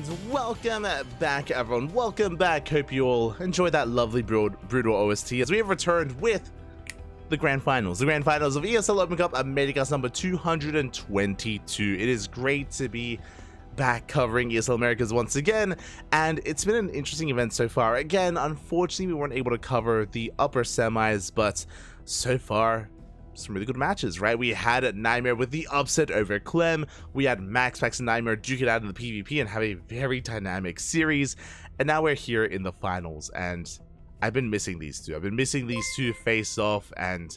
And welcome back, everyone. Welcome back. Hope you all enjoyed that lovely brutal OST as we have returned with the grand finals. The grand finals of ESL Open Cup Americas number 222. It is great to be back covering ESL Americas once again, and it's been an interesting event so far. Again, unfortunately, we weren't able to cover the upper semis, but so far, some really good matches, right? We had Nightmare with the upset over Clem. We had MaxPax and Nightmare duke it out in the PvP and have a very dynamic series. And now we're here in the finals, and I've been missing these two. I've been missing these two face off, and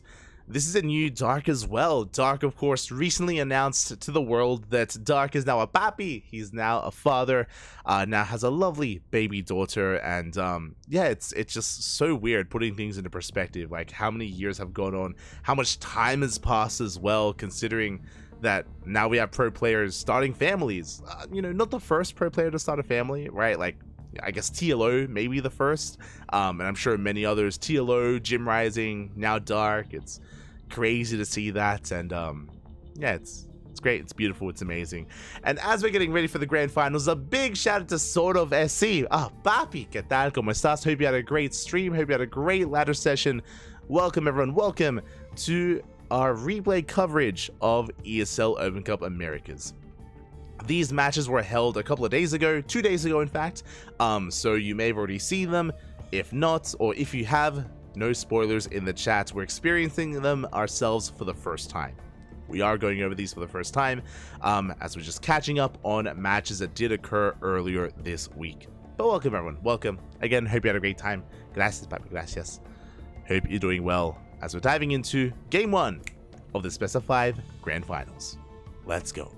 this is a new Dark as well. Dark, of course, recently announced to the world that Dark is now a papi. He's now a father, now has a lovely baby daughter, and yeah, it's just so weird putting things into perspective, like how many years have gone on, how much time has passed as well, considering that now we have pro players starting families. You know, not the first pro player to start a family, right? Like, I guess TLO maybe the first, and I'm sure many others. TLO, Gym Rising, now Dark. It's crazy to see that, and yeah, it's great, it's beautiful, it's amazing. And as we're getting ready for the grand finals, a big shout out to Sort of SC. Papi, ¿qué tal? ¿Cómo estás? Hope you had a great stream, hope you had a great ladder session. Welcome, everyone, welcome to our replay coverage of ESL Open Cup Americas. These matches were held a couple of days ago, 2 days ago in fact, so you may have already seen them. If not, or if you have, no spoilers in the chat. We're experiencing them ourselves for the first time. We are going over these for the first time, as we're just catching up on matches that did occur earlier this week. But welcome, everyone, welcome. Again, hope you had a great time. Gracias, papi, gracias. Hope you're doing well as we're diving into Game 1 of the Best of 5 Grand Finals. Let's go.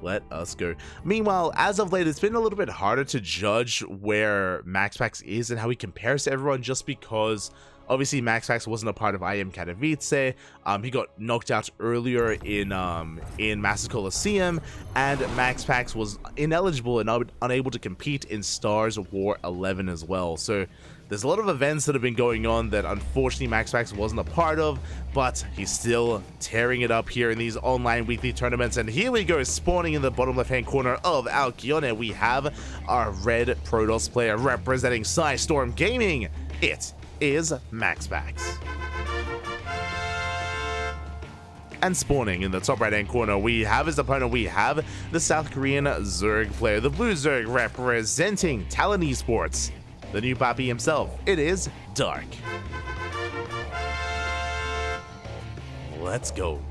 Let us go. Meanwhile, as of late, it's been a little bit harder to judge where MaxPax is and how he compares to everyone, just because obviously MaxPax wasn't a part of IM Katowice. He got knocked out earlier in Masters Coliseum, and MaxPax was ineligible and unable to compete in Stars War 11 as well. So there's a lot of events that have been going on that unfortunately MaxPax wasn't a part of, but he's still tearing it up here in these online weekly tournaments. And here we go, spawning in the bottom left-hand corner of Alcyone, we have our red Protoss player representing Storm Gaming. It is MaxPax. And spawning in the top right-hand corner, we have his opponent. We have the South Korean Zerg player, the blue Zerg representing Talon Esports. The new papi himself, it is Dark. Let's go.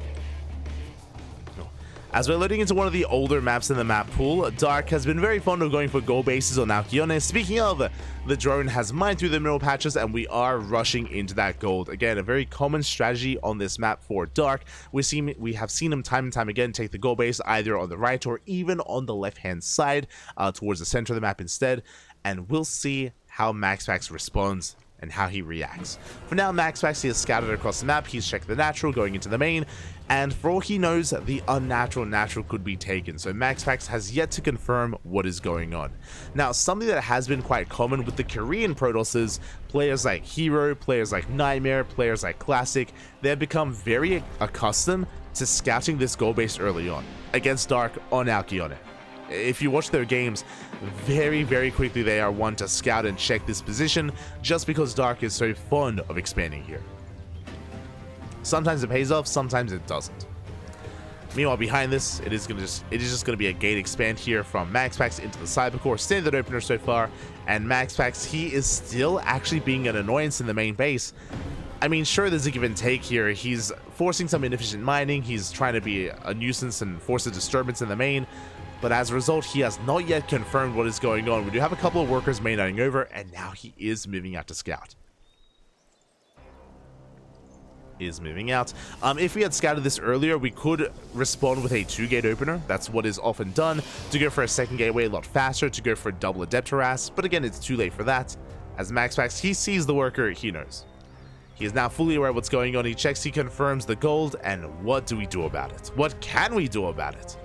As we're loading into one of the older maps in the map pool, Dark has been very fond of going for gold bases on Alcyone. Speaking of, the drone has mined through the mineral patches and we are rushing into that gold. Again, a very common strategy on this map for Dark. We have seen him time and time again take the gold base either on the right or even on the left-hand side, towards the center of the map instead. And we'll see how MaxPax responds and how he reacts. For now, MaxPax, he has scouted across the map, he's checked the natural going into the main, and for all he knows, the unnatural natural could be taken, so MaxPax has yet to confirm what is going on. Now, something that has been quite common with the Korean Protosses, players like Hero, players like Nightmare, players like Classic, they've become very accustomed to scouting this goal base early on, against Dark on Alcyone. If you watch their games, very, very quickly they are one to scout and check this position, just because Dark is so fond of expanding here. Sometimes it pays off, sometimes it doesn't. Meanwhile, behind this, it is just going to be a gate expand here from MaxPax into the Cybercore, standard opener so far, and MaxPax, he is still actually being an annoyance in the main base. I mean, sure, there's a give and take here. He's forcing some inefficient mining, he's trying to be a nuisance and force a disturbance in the main, but as a result, he has not yet confirmed what is going on. We do have a couple of workers mainlining over, and now he is moving out to scout. If we had scouted this earlier, we could respond with a 2-gate opener. That's what is often done, to go for a second gateway a lot faster, to go for a double adept harass, but again, it's too late for that. As MaxPax, he sees the worker, he knows. He is now fully aware of what's going on, he checks, he confirms the gold, and what do we do about it? What can we do about it?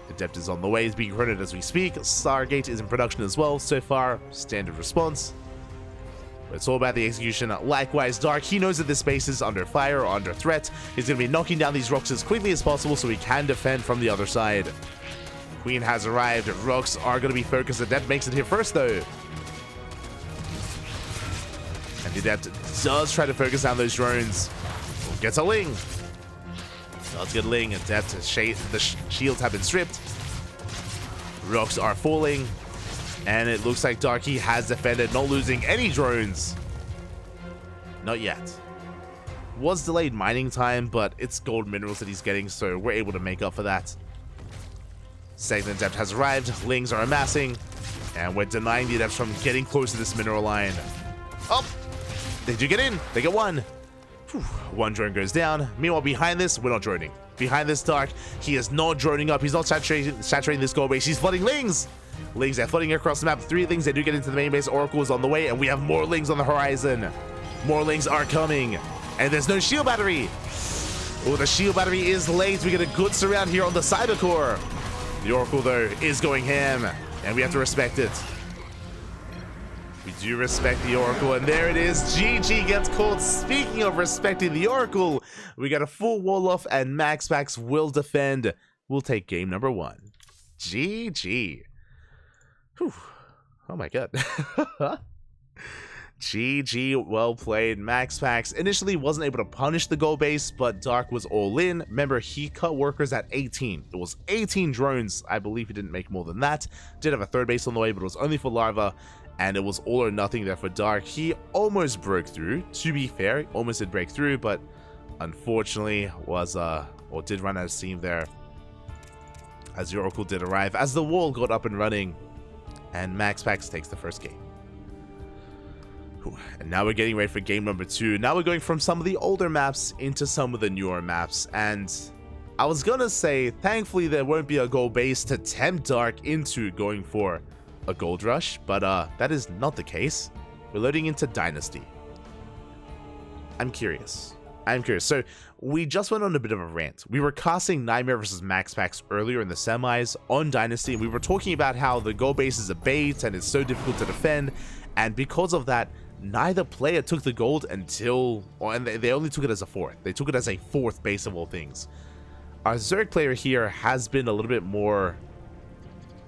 Adept is on the way, is being running as we speak. Stargate is in production as well. So far, standard response. But it's all about the execution. Likewise, Dark, he knows that this base is under fire or under threat. He's going to be knocking down these rocks as quickly as possible so he can defend from the other side. Queen has arrived. Rocks are going to be focused. Adept makes it here first, though. And the Adept does try to focus down those drones. Gets a Ling. Does get Ling. Adept, the shields have been stripped. Rocks are falling. And it looks like Darky has defended, not losing any drones. Not yet. Was delayed mining time, but it's gold minerals that he's getting, so we're able to make up for that. Second Adept has arrived. Lings are amassing. And we're denying the Adepts from getting close to this mineral line. Oh! They do get in. They get one. Whew. One drone goes down. Meanwhile, behind this, we're not droning. Behind this Dark, he is not droning up. He's not saturating this gold base. He's flooding Lings. Lings are flooding across the map. 3 Lings. They do get into the main base. Oracle is on the way, and we have more Lings on the horizon. More Lings are coming. And there's no shield battery. Oh, the shield battery is late. We get a good surround here on the cyber core. The Oracle, though, is going ham, and we have to respect it. We do respect the Oracle, and there it is. GG gets called. Speaking of respecting the Oracle, we got a full wall off, and MaxPax will defend. We'll take game number 1. GG. Whew. Oh my god. GG, well played. MaxPax initially wasn't able to punish the gold base, but Dark was all in. Remember, he cut workers at 18. It was 18 drones. I believe he didn't make more than that. Did have a third base on the way, but it was only for Larva, and it was all or nothing there for Dark. He almost broke through, to be fair. He almost did break through, but unfortunately was, or did run out of steam there, as the Oracle did arrive, as the wall got up and running, and MaxPax takes the first game. And now we're getting ready for game number 2. Now we're going from some of the older maps into some of the newer maps. And I was gonna say, thankfully there won't be a gold base to tempt Dark into going for a gold rush, but that is not the case. We're loading into Dynasty. I'm curious. So we just went on a bit of a rant. We were casting Nightmare versus MaxPax earlier in the semis on Dynasty, and we were talking about how the gold base is a bait and it's so difficult to defend, and because of that, neither player took the gold until, and they only took it as a 4th. They took it as a 4th base of all things. Our Zerg player here has been a little bit more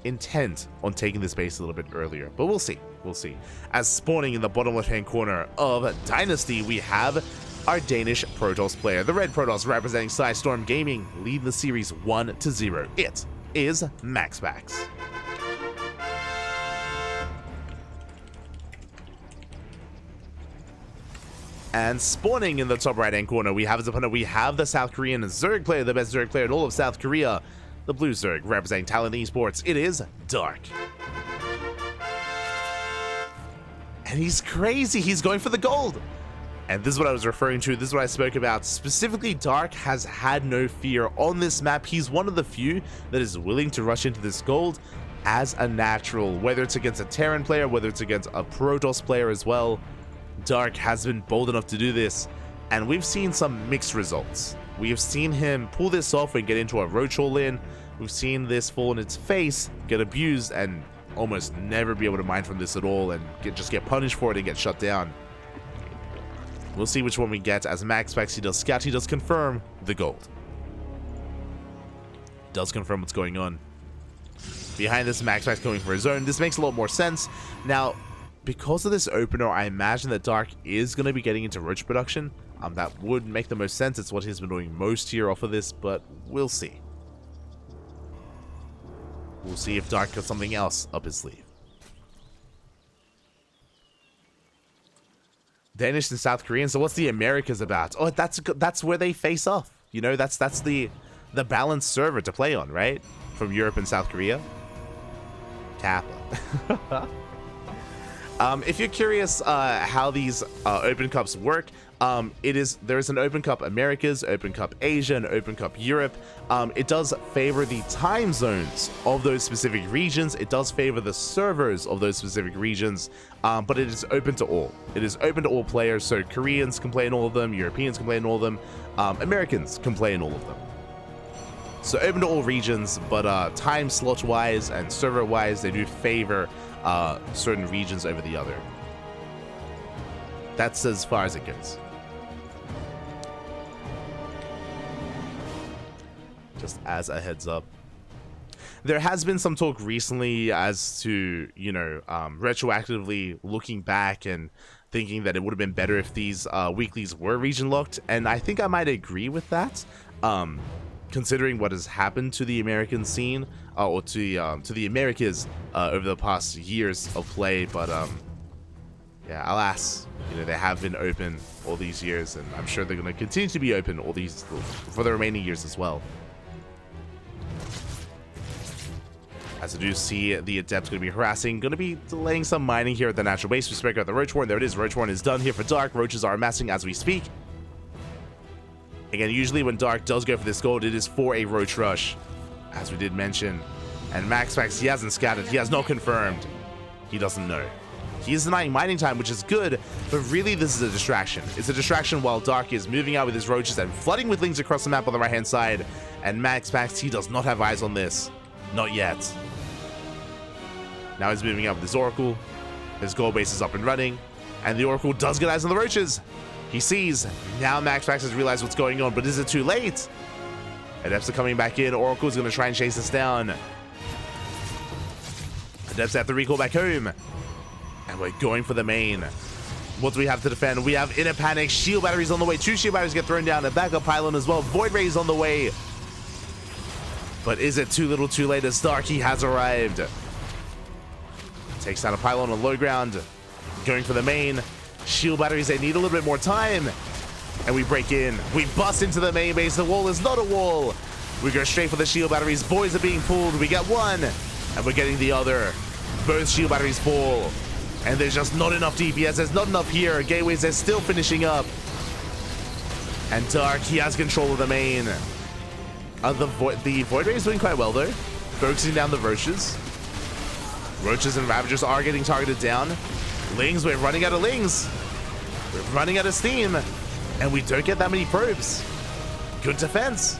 intent on taking this base a little bit earlier, but we'll see. We'll see. As spawning in the bottom left-hand corner of Dynasty, we have our Danish Protoss player. The Red Protoss representing Storm Gaming, leading the series 1-0. It is MaxPax. And spawning in the top right-hand corner, we have his opponent. We have the South Korean Zerg player, the best Zerg player in all of South Korea. The Blue Zerg representing Talent Esports. It is Dark. And he's crazy. He's going for the gold. And this is what I was referring to. This is what I spoke about. Specifically, Dark has had no fear on this map. He's one of the few that is willing to rush into this gold as a natural, whether it's against a Terran player, whether it's against a Protoss player as well. Dark has been bold enough to do this, and we've seen some mixed results. We've seen him pull this off and get into a roach hole in. We've seen this fall in its face, get abused, and almost never be able to mine from this at all, and just get punished for it and get shut down. We'll see which one we get. As MaxPax, he does scout, he does confirm the gold. Does confirm what's going on. Behind this, MaxPax going for his own. This makes a lot more sense. Now, because of this opener, I imagine that Dark is going to be getting into roach production. That would make the most sense. It's what he's been doing most here off of this, but we'll see. We'll see if Dark has something else up his sleeve. Danish and South Korean. So what's the Americas about? Oh, that's where they face off. You know, that's the balanced server to play on, right? From Europe and South Korea. Kappa. If you're curious how these Open Cups work, there's an Open Cup Americas, Open Cup Asia, and Open Cup Europe. It does favor the time zones of those specific regions. It does favor the servers of those specific regions, but it is open to all. It is open to all players, so Koreans can play in all of them, Europeans can play in all of them, Americans can play in all of them. So open to all regions, but time slot wise and server wise, they do favor certain regions over the other. That's as far as it goes. Just as a heads up. there has been some talk recently as to, you know, retroactively looking back and thinking that it would have been better if these weeklies were region locked, and I think I might agree with that, considering what has happened to the American scene, or to the Americas over the past years of play. But yeah, alas, you know, they have been open all these years, and I'm sure they're going to continue to be open all these for the remaining years as well. As I do see the Adept going to be harassing, going to be delaying some mining here at the natural base. We spoke about the Roach Horn. There it is. Roach Horn is done here for Dark. Roaches are amassing as we speak. Again, usually when Dark does go for this gold, it is for a Roach Rush, as we did mention. And MaxPax, he hasn't scattered. He has not confirmed. He doesn't know. He is denying mining time, which is good, but really this is a distraction. It's a distraction while Dark is moving out with his Roaches and flooding with Lings across the map on the right-hand side. And MaxPax, he does not have eyes on this. Not yet. Now he's moving out with his Oracle. His gold base is up and running. And the Oracle does get eyes on the Roaches. He sees. Now MaxPax has realized what's going on, but is it too late? Adepts are coming back in. Oracle's going to try and chase us down. Adepts have to recall back home. And we're going for the main. What do we have to defend? We have Inner Panic. Shield batteries on the way. 2 shield batteries get thrown down. A backup pylon as well. Void Rays on the way. But is it too little too late as Darky has arrived? Takes down a pylon on low ground. Going for the main. Shield batteries, they need a little bit more time. And we break in. We bust into the main base. The wall is not a wall. We go straight for the shield batteries. Boys are being pulled. We get one. And we're getting the other. Both shield batteries fall. And there's just not enough DPS. There's not enough here. Gateways, they're still finishing up. And Dark, he has control of the main. The Void Ray is doing quite well, though. Focusing down the Roaches. Roaches and Ravagers are getting targeted down. Lings, we're running out of Lings. We're running out of steam. And we don't get that many probes. Good defense.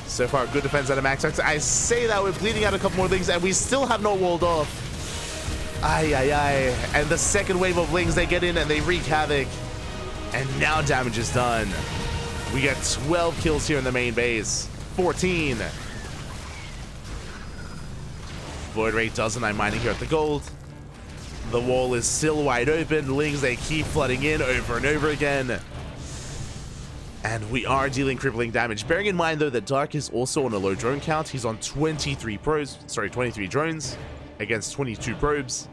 So far, good defense out of MaxPax. I say that we're bleeding out a couple more Lings, and we still have not walled off. Ay, ay, ay. And the second wave of Lings, they get in and they wreak havoc. And now damage is done. We get 12 kills here in the main base. 14. Void Ray doesn't. I'm mining here at the gold. The wall is still wide open. Lings, they keep flooding in over and over again. And we are dealing crippling damage. Bearing in mind, though, that Dark is also on a low drone count. He's on 23 drones against 22 probes.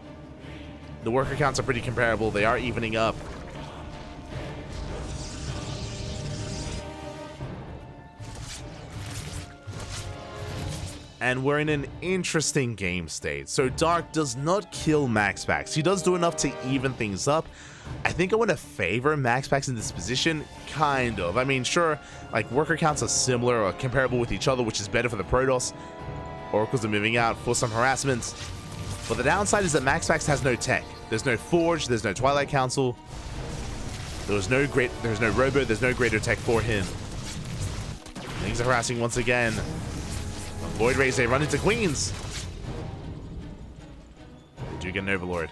The worker counts are pretty comparable. They are evening up. And we're in an interesting game state. So Dark does not kill MaxPax. He does do enough to even things up. I think I want to favor MaxPax in this position, kind of. I mean, sure, like worker counts are similar or comparable with each other, which is better for the Protoss. Oracles are moving out for some harassment. But the downside is that MaxPax has no tech. There's no Forge, there's no Twilight Council. There's no Robo, there's no greater tech for him. Things are harassing once again. Void Rays, they run into Queens. They do get an Overlord.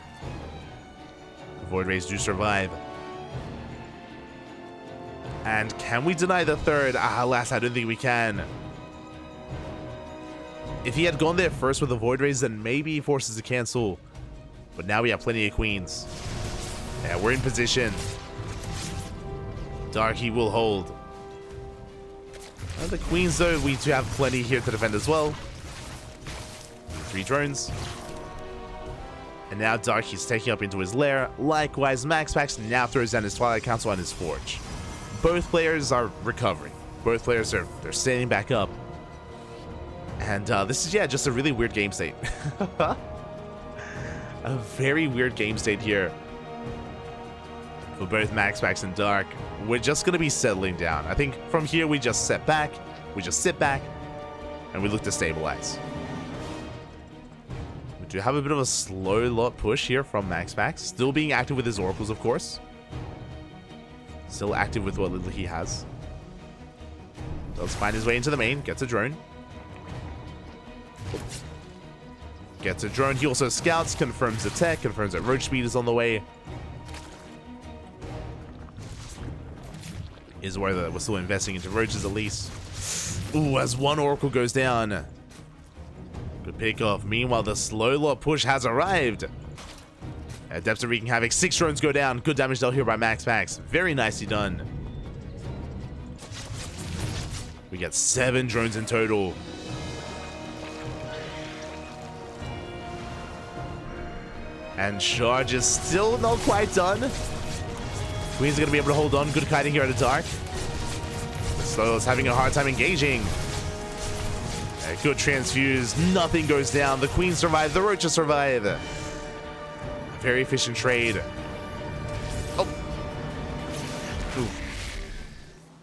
Void Rays do survive. And can we deny the third? Alas, I don't think we can. If he had gone there first with the Void Rays, then maybe he forces a cancel. But now we have plenty of Queens. Yeah, we're in position. Dark, he will hold. The Queens, though, we do have plenty here to defend as well. 3 drones. And now Dark, he's taking up into his lair. Likewise, MaxPax now throws down his Twilight Council and his Forge. Both players are recovering. Both players they're standing back up. And this is, yeah, just a really weird game state. A very weird game state here for both MaxPax and Dark. We're just going to be settling down. I think from here we just sit back, and we look to stabilize. We do have a bit of a slow lot push here from MaxPax. Still being active with his Oracles, of course. Still active with what little he has. Does find his way into the main, gets a drone. Gets a drone. He also scouts, confirms the tech, confirms that roach speed is on the way. Is aware that we're still investing into roaches at least. Ooh, as one Oracle goes down. pickoff. Meanwhile, the slow lot push has arrived. Adepts are wreaking havoc. 6 drones go down. Good damage dealt here by MaxPax. Very nicely done. We get 7 drones in total. And charge is still not quite done. Queen's going to be able to hold on. Good kiting here at the dark. The slow is having a hard time engaging. A good transfuse. Nothing goes down. The Queen survived. The Roaches survive. Very efficient trade. Oh. Ooh.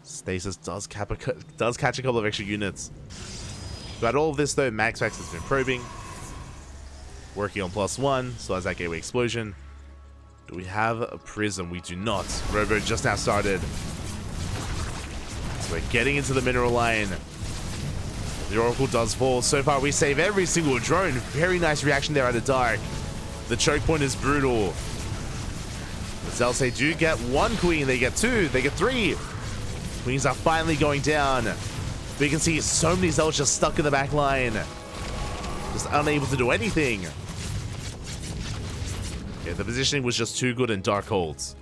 Stasis does catch a couple of extra units. Throughout all of this, though, MaxPax has been probing. Working on +1. So has that gateway explosion. Do we have a prism? We do not. Robo just now started. So we're getting into the mineral line. The Oracle does fall. So far, we save every single drone. Very nice reaction there at the dark. The choke point is brutal. The Zealots, they do get 1 queen. They get 2. They get 3. Queens are finally going down. We can see so many Zealots just stuck in the back line. Just unable to do anything. Yeah, the positioning was just too good in dark holds.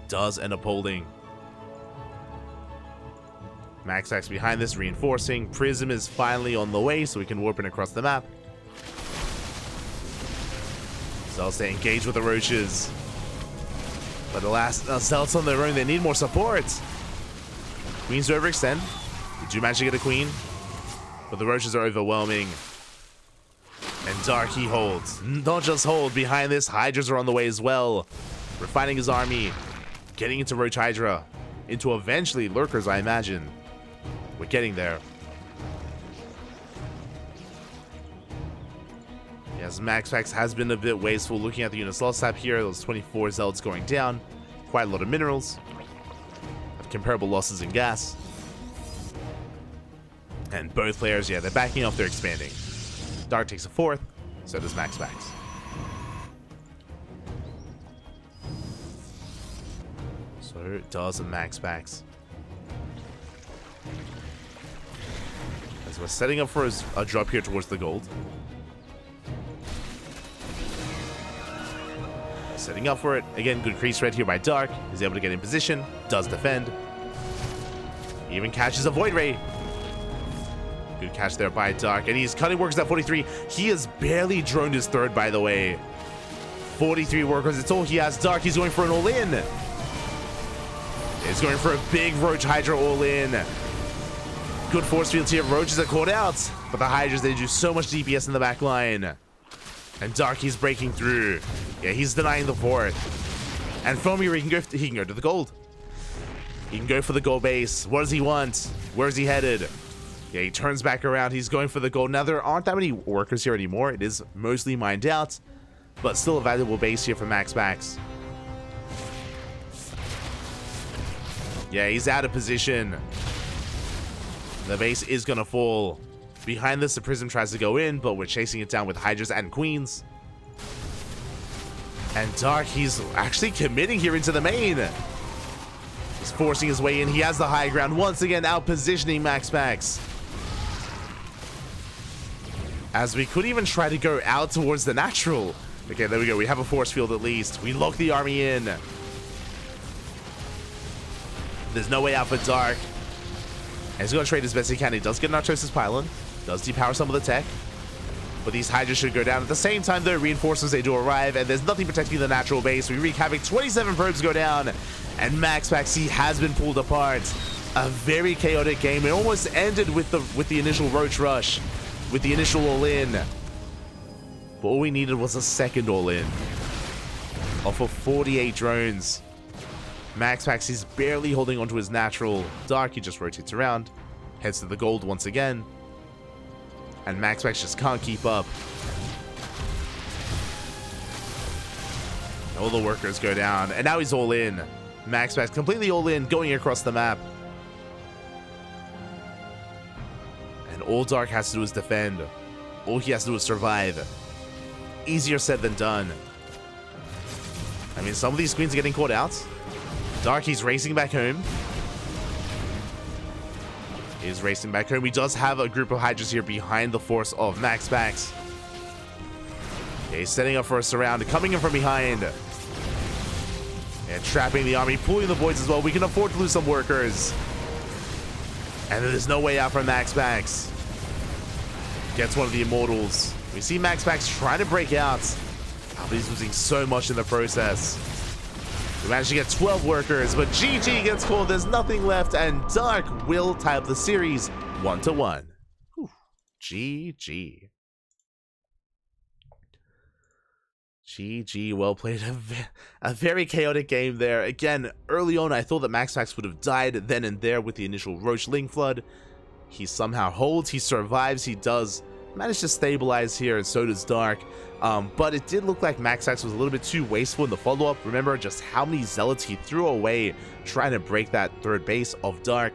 Does end up holding. MaxPax behind this, reinforcing. Prism is finally on the way, so we can warp in across the map. Zealots, they engage with the Roaches. But alas, Zealots on their own, they need more support. Queens do overextend. They do manage to get a queen. But the Roaches are overwhelming. And Dark, he holds. Not just hold. Behind this, Hydras are on the way as well. Refining his army. Getting into Roach Hydra. Into eventually Lurkers, I imagine. We're getting there. Yes, MaxPax has been a bit wasteful. Looking at the unit loss tab here, those 24 Zealots going down. Quite a lot of minerals. Have comparable losses in gas. And both players, yeah, they're backing off, they're expanding. Dark takes a 4th, so does MaxPax. So does MaxPax. As we're setting up for a drop here towards the gold. Setting up for it. Again, good crease right here by Dark. He's able to get in position. Does defend. Even catches a Void Ray. Good catch there by Dark. And he's cutting workers at 43. He has barely droned his 3rd, by the way. 43 workers. It's all he has. Dark, he's going for an all-in. He's going for a big Roach Hydra all-in. Good force fields here. Roaches are caught out. But the Hydras, they do so much DPS in the back line. And Dark, he's breaking through. Yeah, he's denying the 4th. And from here, he can go to the gold. He can go for the gold base. What does he want? Where's he headed? Yeah, he turns back around. He's going for the gold. Now, there aren't that many workers here anymore. It is mostly mined out. But still a valuable base here for MaxPax. Yeah, he's out of position. The base is going to fall. Behind this, the Prism tries to go in, but we're chasing it down with Hydras and Queens. And Dark, he's actually committing here into the main. He's forcing his way in. He has the high ground. Once again, out positioning MaxPax. As we could even try to go out towards the natural. Okay, there we go. We have a force field at least. We lock the army in. There's no way out for Dark. And he's going to trade as best he can. He does get an Archosis Pylon. Does depower some of the tech. But these Hydras should go down. At the same time, though, reinforcements, they do arrive. And there's nothing protecting the natural base. We wreak havoc. 27 probes go down. And MaxPax, he has been pulled apart. A very chaotic game. It almost ended with the initial Roach Rush. With the initial all-in. But all we needed was a second all-in. Off of 48 drones. MaxPax is barely holding onto his natural. Dark, he just rotates around. Heads to the gold once again. And MaxPax just can't keep up. All the workers go down. And now he's all in. MaxPax completely all in, going across the map. And all Dark has to do is defend. All he has to do is survive. Easier said than done. I mean, some of these queens are getting caught out. Dark, he's racing back home. is racing back home. He does have a group of Hydras here behind the force of MaxPax. Okay, setting up for a surround, coming in from behind. And trapping the army, pulling the voids as well. We can afford to lose some workers. And there's no way out from MaxPax. Gets one of the immortals. We see MaxPax trying to break out. Oh, but he's losing so much in the process. We managed to get 12 workers, but GG gets called. There's nothing left, and Dark will tie up the series 1-1. GG. GG, well played. A very chaotic game there. Again, early on, I thought that MaxPax would have died then and there with the initial Roach Ling Flood. He somehow holds, he survives, he does manage to stabilize here, and so does Dark. But it did look like MaxPax was a little bit too wasteful in the follow-up. Remember just how many Zealots he threw away trying to break that third base of Dark.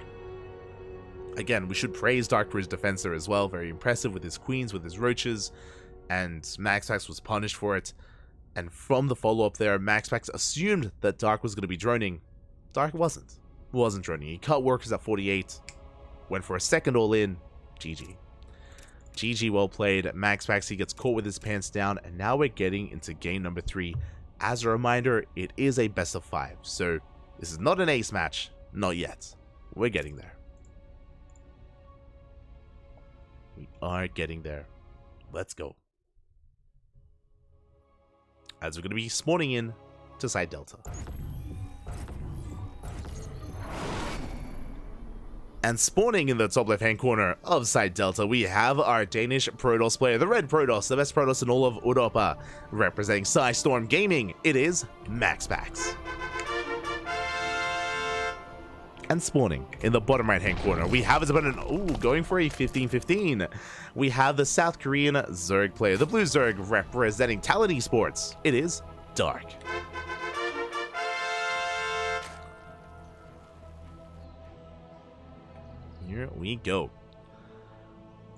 Again, we should praise Dark for his defense there as well. Very impressive with his Queens, with his Roaches, and MaxPax was punished for it. And from the follow-up there, MaxPax assumed that Dark was going to be droning. Dark wasn't droning. He cut workers at 48, went for a second all-in. GG. GG, well played. MaxPax, he gets caught with his pants down, and now we're getting into game number 3. As a reminder, it is a best of 5, so this is not an ace match. Not yet. We're getting there. We are getting there. Let's go. As we're going to be spawning in to side Delta. And spawning in the top left-hand corner of side Delta, we have our Danish Protoss player, the Red Protoss, the best Protoss in all of Europa. Representing Storm Gaming, it is MaxPax. And spawning in the bottom right-hand corner, we have his opponent, going for a 15-15. We have the South Korean Zerg player, the Blue Zerg, representing Talon Esports. It is Dark. Here we go.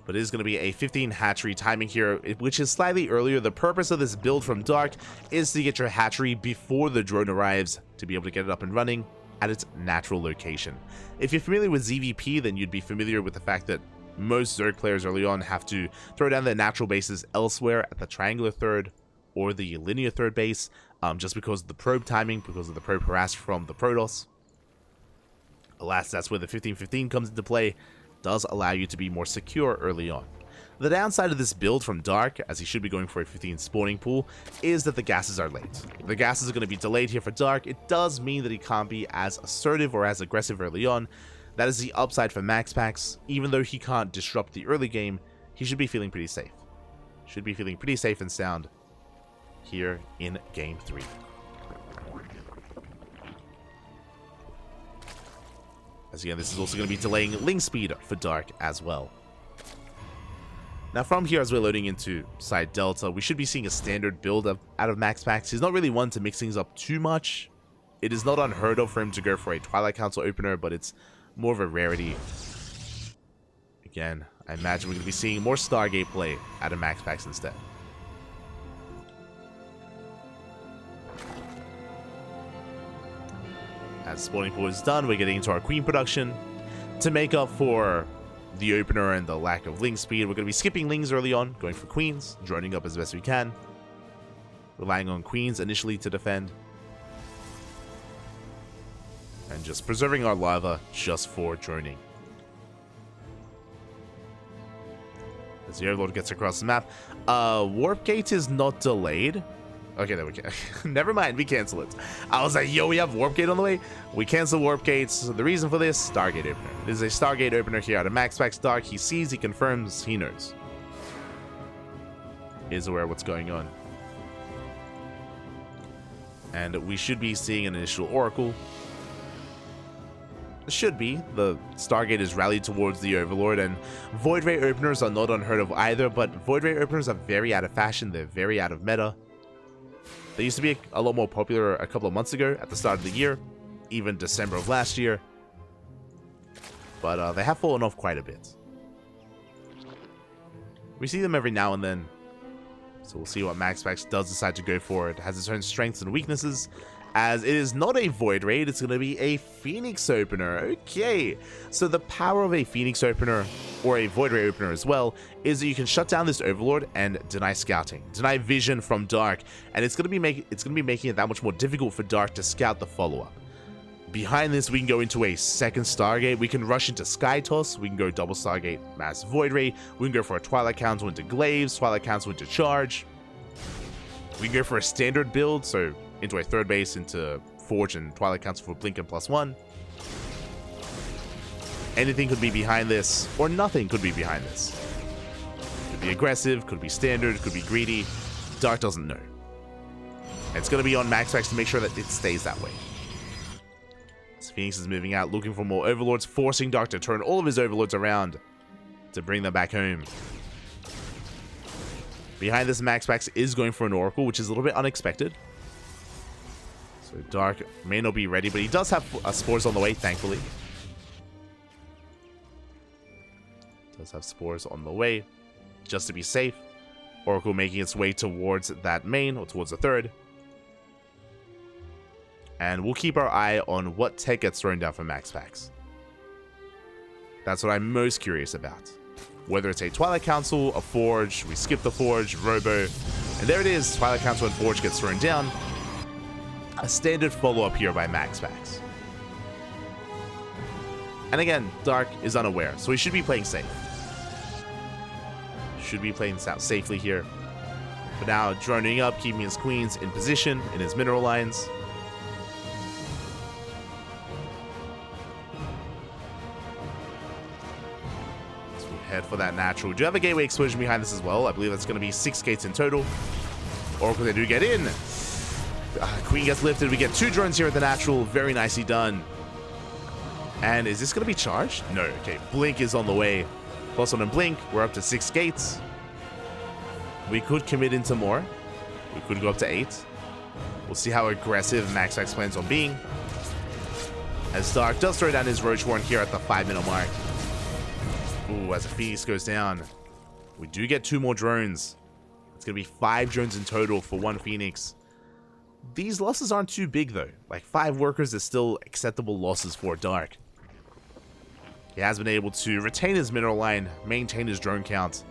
But it is going to be a 15 hatchery timing here, which is slightly earlier. The purpose of this build from Dark is to get your hatchery before the drone arrives, to be able to get it up and running at its natural location. If you're familiar with ZvP, then you'd be familiar with the fact that most Zerg players early on have to throw down their natural bases elsewhere at the triangular third or the linear third base, just because of the probe timing, because of the probe harass from the Protoss. Alas, that's where the 15-15 comes into play. Does allow you to be more secure early on. The downside of this build from Dark, as he should be going for a 15 spawning pool, is that the gases are late. The gases are going to be delayed here for Dark. It does mean that he can't be as assertive or as aggressive early on. That is the upside for MaxPax. Even though he can't disrupt the early game, he should be feeling pretty safe. Should be feeling pretty safe and sound here in Game 3. As again, this is also going to be delaying link speed for Dark as well. Now from here, as we're loading into side Delta, we should be seeing a standard build out of MaxPax. He's not really one to mix things up too much. It is not unheard of for him to go for a Twilight Council opener, but it's more of a rarity. Again, I imagine we're going to be seeing more Stargate play out of MaxPax instead. As spawning pool is done, we're getting into our Queen production. To make up for the opener and the lack of link speed, we're going to be skipping lings early on, going for Queens, droning up as best we can, relying on Queens initially to defend, and just preserving our lava just for droning. As the Overlord gets across the map, Warp Gate is not delayed. Okay, there we go. Never mind, we cancel it. I was like, yo, we have Warp Gate on the way. We cancel Warp Gates. So the reason for this, Stargate opener. This is a Stargate opener here out of MaxPax Dark. He sees, he confirms, he knows. He is aware of what's going on. And we should be seeing an initial Oracle. It should be. The Stargate is rallied towards the Overlord, and Void Ray openers are not unheard of either, but Void Ray openers are very out of fashion. They're very out of meta. They used to be a lot more popular a couple of months ago at the start of the year, even December of last year. But they have fallen off quite a bit. We see them every now and then. So we'll see what MaxPax does decide to go for. It has its own strengths and weaknesses. as it is not a Void Raid, it's going to be a Phoenix opener. Okay, so the power of a Phoenix opener, or a Void Raid opener as well, is that you can shut down this Overlord and deny scouting, deny vision from Dark, and it's going to be making it that much more difficult for Dark to scout the follow-up. Behind this, we can go into a second Stargate, we can rush into Sky Toss, we can go double Stargate, Mass Void Raid, we can go for a Twilight Council into Glaives, Twilight Council into Charge, we can go for a standard build, so into a third base, into Forge and Twilight Council for Blink and +1. Anything could be behind this, or nothing could be behind this. Could be aggressive, could be standard, could be greedy. Dark doesn't know. And it's going to be on MaxPax to make sure that it stays that way. As Phoenix is moving out, looking for more Overlords, forcing Dark to turn all of his Overlords around to bring them back home. Behind this, MaxPax is going for an Oracle, which is a little bit unexpected. So Dark may not be ready, but he does have spores on the way, thankfully. Does have spores on the way, just to be safe. Oracle making its way towards that main, or towards the third. And we'll keep our eye on what tech gets thrown down from MaxPax. That's what I'm most curious about. Whether it's a Twilight Council, a Forge, we skip the Forge, Robo, and there it is, Twilight Council and Forge gets thrown down. A standard follow-up here by MaxPax. And again, Dark is unaware, so he should be playing safe. Should be playing safely here. But now, droning up, keeping his queens in position in his mineral lines. So we head for that natural. We do have a gateway explosion behind this as well. I believe that's going to be 6 gates in total. Oracle, they do get in. Queen gets lifted. We get 2 drones here at the natural. Very nicely done. And is this going to be charged? No. Okay, Blink is on the way. +1 and Blink. We're up to 6 gates. We could commit into more. We could go up to 8. We'll see how aggressive MaxPax plans on being. As Dark does throw down his Roach Warren here at the 5-minute mark. Ooh, as the Phoenix goes down. We do get 2 more drones. It's going to be 5 drones in total for 1 Phoenix. These losses aren't too big though. Like 5 workers is still acceptable losses for Dark. He has been able to retain his mineral line, maintain his drone count.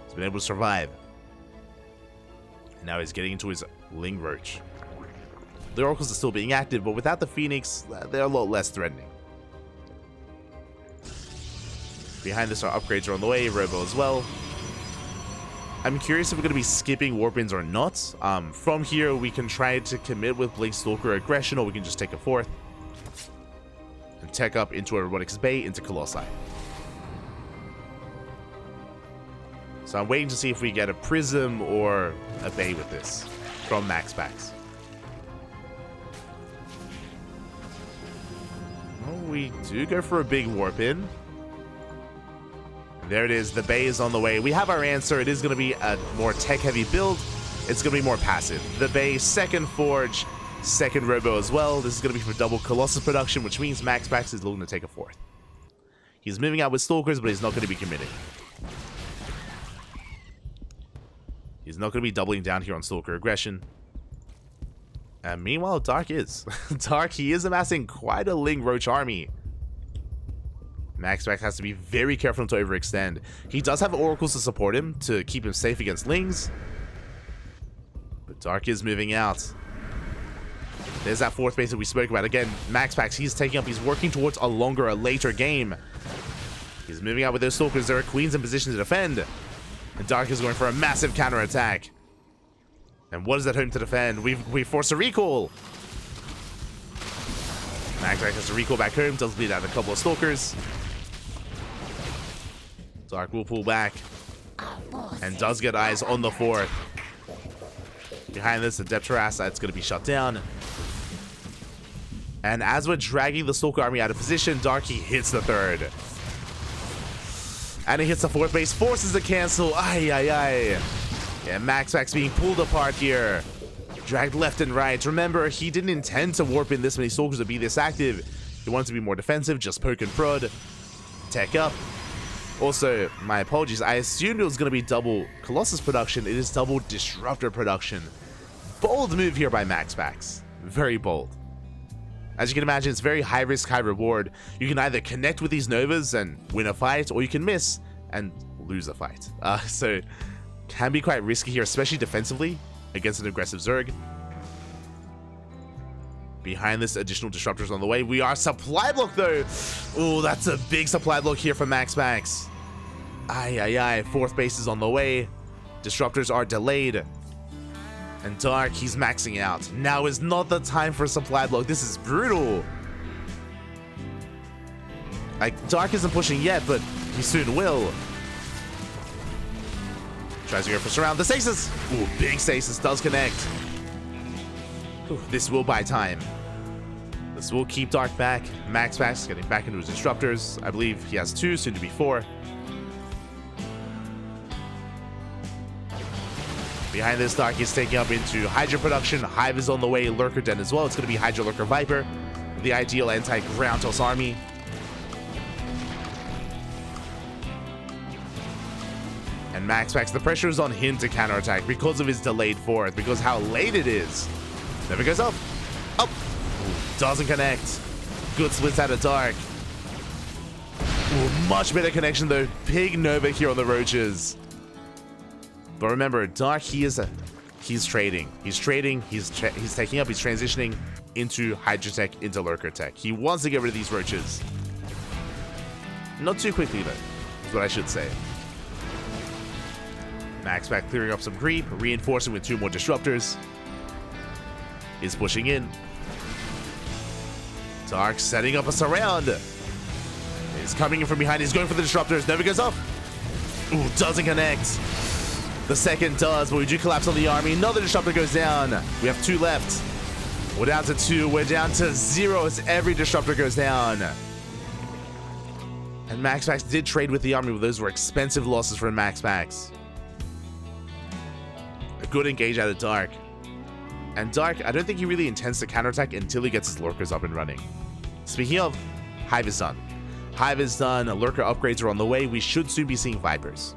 He's been able to survive. And now he's getting into his Ling Roach. The Oracles are still being active, but without the Phoenix, they're a lot less threatening. Behind this, our upgrades are on the way, Robo as well. I'm curious if we're going to be skipping Warpins or not. From here, we can try to commit with Blink Stalker Aggression, or we can just take a 4th. And tech up into a Robotics Bay, into Colossi. So I'm waiting to see if we get a Prism or a Bay with this from MaxPax. Oh, we do go for a big Warpin. There it is. The Bay is on the way. We have our answer. It is going to be a more tech-heavy build. It's going to be more passive. The Bay, 2nd Forge, 2nd Robo as well. This is going to be for double Colossus production, which means MaxPax is looking to take a 4th. He's moving out with Stalkers, but he's not going to be committing. He's not going to be doubling down here on Stalker Aggression. And meanwhile, Dark is. Dark, he is amassing quite a Ling Roach army. MaxPax has to be very careful not to overextend. He does have Oracles to support him, to keep him safe against Lings. But Dark is moving out. There's that 4th base that we spoke about. Again, MaxPax, he's taking up, he's working towards a later game. He's moving out with those Stalkers. There are Queens in position to defend. And Dark is going for a massive counterattack. And what is that home to defend? We force a recall. MaxPax has to recall back home, does lead out a couple of Stalkers. Dark will pull back. And does get eyes on the 4th. Behind this, the Depth Terrace, it's going to be shut down. And as we're dragging the Stalker army out of position, Darky hits the 3rd. And he hits the 4th base, forces a cancel. Ay, ay, ay. Yeah, MaxPax being pulled apart here. Dragged left and right. Remember, he didn't intend to warp in this many Stalkers to be this active. He wanted to be more defensive, just poke and prod. Tech up. Also, my apologies, I assumed it was going to be double Colossus production. It is double Disruptor production. Bold move here by MaxPax. very bold. As you can imagine, it's very high risk, high reward. You can either connect with these Novas and win a fight, or you can miss and lose a fight. So can be quite risky here, especially defensively against an aggressive Zerg. Behind this, additional disruptors on the way. We are supply block though. Oh, that's a big supply block here from MaxPax. Aye. Fourth base is on the way. Disruptors are delayed. And Dark, he's maxing out. Now is not the time for a supply block. This is brutal. Like, Dark isn't pushing yet, but he soon will. Tries to go for surround. The stasis. Ooh, big stasis does connect. Ooh, this will buy time. This will keep Dark back. MaxPax getting back into his disruptors. I believe he has 2, soon to be 4. Behind this, Dark is taking up into Hydra production. Hive is on the way. Lurker Den as well. It's going to be Hydra, Lurker, Viper. The ideal anti-ground toss army. And MaxPax, the pressure is on him to counterattack because of his delayed fourth, because how late it is. Never goes up. Up. Ooh, doesn't connect. Good splits out of Dark. Ooh, much better connection though. Big Nova here on the Roaches. But remember, Dark, he's trading. He's trading. He's taking up. He's transitioning into Hydra Tech, into Lurker Tech. He wants to get rid of these Roaches. Not too quickly though, is what I should say. MaxPax clearing up some creep, reinforcing with 2 more disruptors. Is pushing in. Dark setting up a surround. He's coming in from behind. He's going for the disruptors. Never goes off. Ooh, doesn't connect. The second does, but we do collapse on the army. Another disruptor goes down. We have 2 left. We're down to 2. We're down to 0 as every disruptor goes down. And MaxPax did trade with the army, but those were expensive losses for MaxPax. A good engage out of Dark. And Dark, I don't think he really intends to counterattack until he gets his Lurkers up and running. Speaking of, Hive is done. Hive is done. Lurker upgrades are on the way. We should soon be seeing Vipers.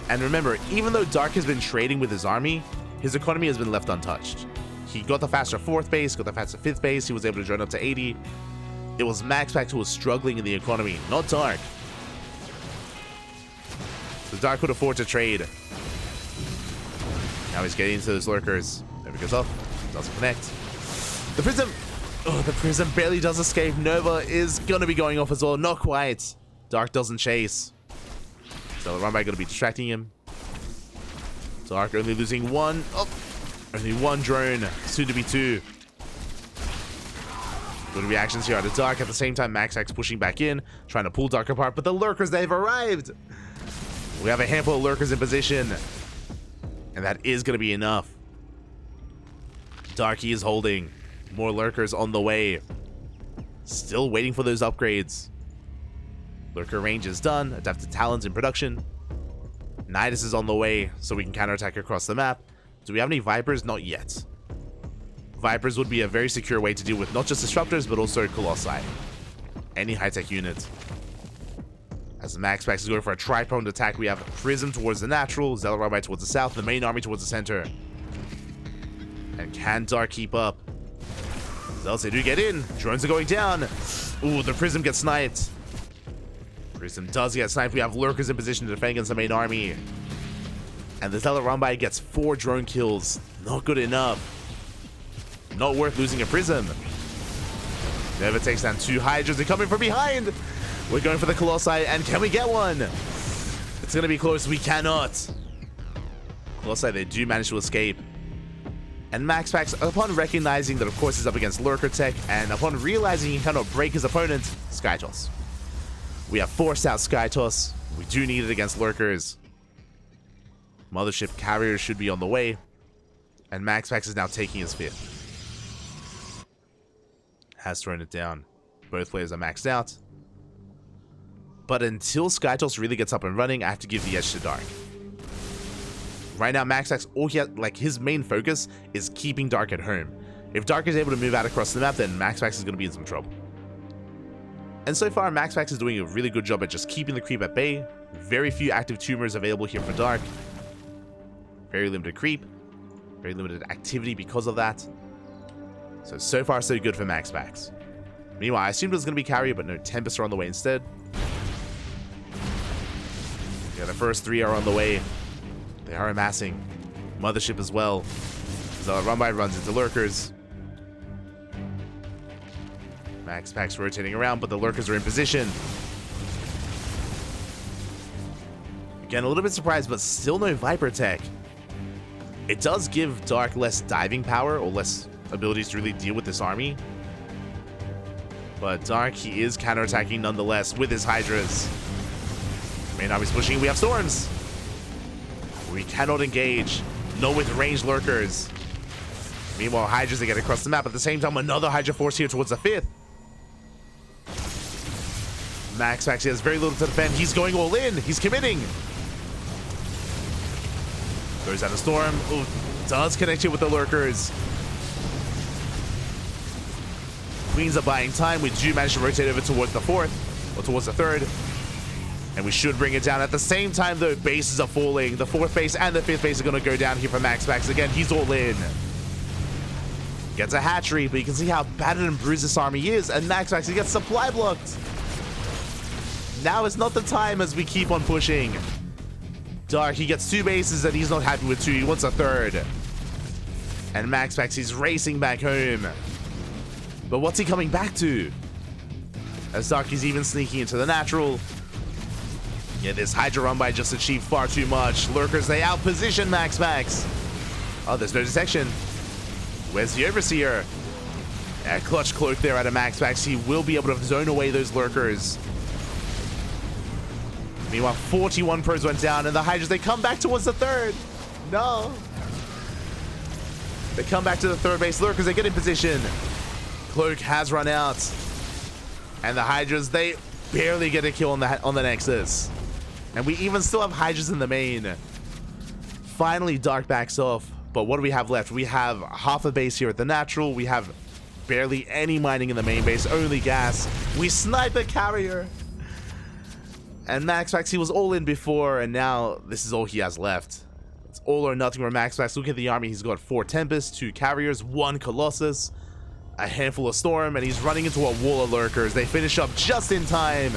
And remember, even though Dark has been trading with his army, his economy has been left untouched. He got the faster 4th base, got the faster 5th base, he was able to join up to 80. It was MaxPax who was struggling in the economy, not Dark. So Dark could afford to trade. Now he's getting into those Lurkers. There he goes up, doesn't connect. The Prism, oh, the Prism barely does escape. Nova is gonna be going off as well, not quite. Dark doesn't chase. So the runback going to be distracting him. Dark only losing 1. Oh, only 1 drone. Soon to be 2. Good reactions here out of Dark. At the same time, MaxPax pushing back in, trying to pull Dark apart. But the Lurkers, they've arrived. We have a handful of Lurkers in position. And that is going to be enough. Darky is holding. More Lurkers on the way. Still waiting for those upgrades. Lurker range is done. Adapted Talons in production. Nidus is on the way, so we can counterattack across the map. Do we have any Vipers? Not yet. Vipers would be a very secure way to deal with not just Disruptors, but also Colossi. Any high-tech unit. As MaxPax is going for a tri-pronged attack, we have Prism towards the natural, Zellarite towards the south, the main army towards the center. And can Dark keep up? Zells, they do get in. Drones are going down. Ooh, the Prism gets sniped. Prism does get sniped. We have Lurkers in position to defend against the main army. And the Zellarite gets 4 drone kills. Not good enough. Not worth losing a Prism. Never takes down 2 Hydras. They're coming from behind. We're going for the Colossi, and can we get one? It's going to be close. We cannot. Colossi, they do manage to escape. And MaxPax, upon recognizing that of course he's up against Lurker Tech, and upon realizing he cannot break his opponent, Skytoss. We have forced out Skytoss. We do need it against Lurkers. Mothership carriers should be on the way. And MaxPax is now taking his 5th. Has thrown it down. Both players are maxed out. But until Skytoss really gets up and running, I have to give the edge to Dark. Right now, MaxPax, all he has, like, his main focus is keeping Dark at home. If Dark is able to move out across the map, then MaxPax is going to be in some trouble. And so far, MaxPax is doing a really good job at just keeping the creep at bay. Very few active tumors available here for Dark. Very limited creep. Very limited activity because of that. So far so good for MaxPax. Meanwhile, I assumed it was going to be carrier, but no, Tempest are on the way instead. Yeah, the first 3 are on the way. They are amassing. Mothership as well. So Rumby runs into lurkers. MaxPax rotating around, but the lurkers are in position. Again, a little bit surprised, but still no Viper tech. It does give Dark less diving power, or less abilities to really deal with this army. But Dark, he is counterattacking nonetheless with his Hydras. Main army's pushing, we have Storms. We cannot engage, not with ranged lurkers. Meanwhile, Hydras, they get across the map. At the same time, another Hydra force here towards the 5th. MaxPax has very little to defend. He's going all in. He's committing. Goes out a Storm. Ooh, does connect here with the lurkers. Queens are buying time. We do manage to rotate over towards the 4th, or towards the 3rd. And we should bring it down. At the same time, though, bases are falling. The 4th base and the 5th base are going to go down here for MaxPax. Again, he's all in. Gets a hatchery, but you can see how battered and bruised this army is. And MaxPax, he gets supply blocked. Now is not the time as we keep on pushing. Dark, he gets 2 bases and he's not happy with 2. He wants a 3rd. And MaxPax, he's racing back home. But what's he coming back to? As Dark is even sneaking into the natural. Yeah, this Hydra run by just achieved far too much. Lurkers, they outposition MaxPax. Oh, there's no detection. Where's the Overseer? Yeah, clutch cloak there out of MaxPax. He will be able to zone away those lurkers. Meanwhile, 41 probes went down, and the Hydras, they come back towards the 3rd. No. They come back to the 3rd base. Lurkers, they get in position. Cloak has run out. And the Hydras, they barely get a kill on the Nexus. And we even still have Hydras in the main. Finally, Dark backs off. But what do we have left? We have half a base here at the natural. We have barely any mining in the main base, only gas. We snipe a carrier. And MaxPax, he was all in before, and now this is all he has left. It's all or nothing for MaxPax. Look at the army. He's got 4 Tempests, 2 carriers, 1 Colossus, a handful of Storm, and he's running into a wall of lurkers. They finish up just in time.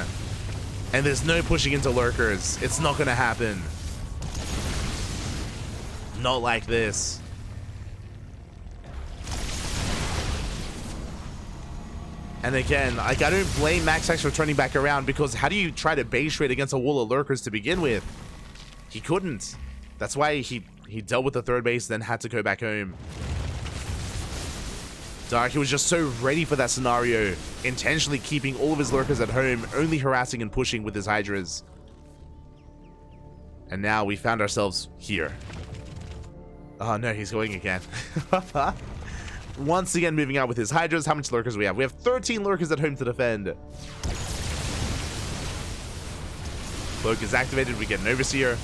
And there's no pushing into lurkers. It's not going to happen. Not like this. And again, like, I don't blame MaxPax for turning back around, because how do you try to base trade against a wall of lurkers to begin with? He couldn't. That's why he dealt with the 3rd base, then had to go back home. Dark, he was just so ready for that scenario, intentionally keeping all of his lurkers at home, only harassing and pushing with his Hydras. And now we found ourselves here. Oh no, he's going again. Once again, moving out with his Hydras. How much lurkers do we have? We have 13 lurkers at home to defend. Cloak is activated. We get an Overseer.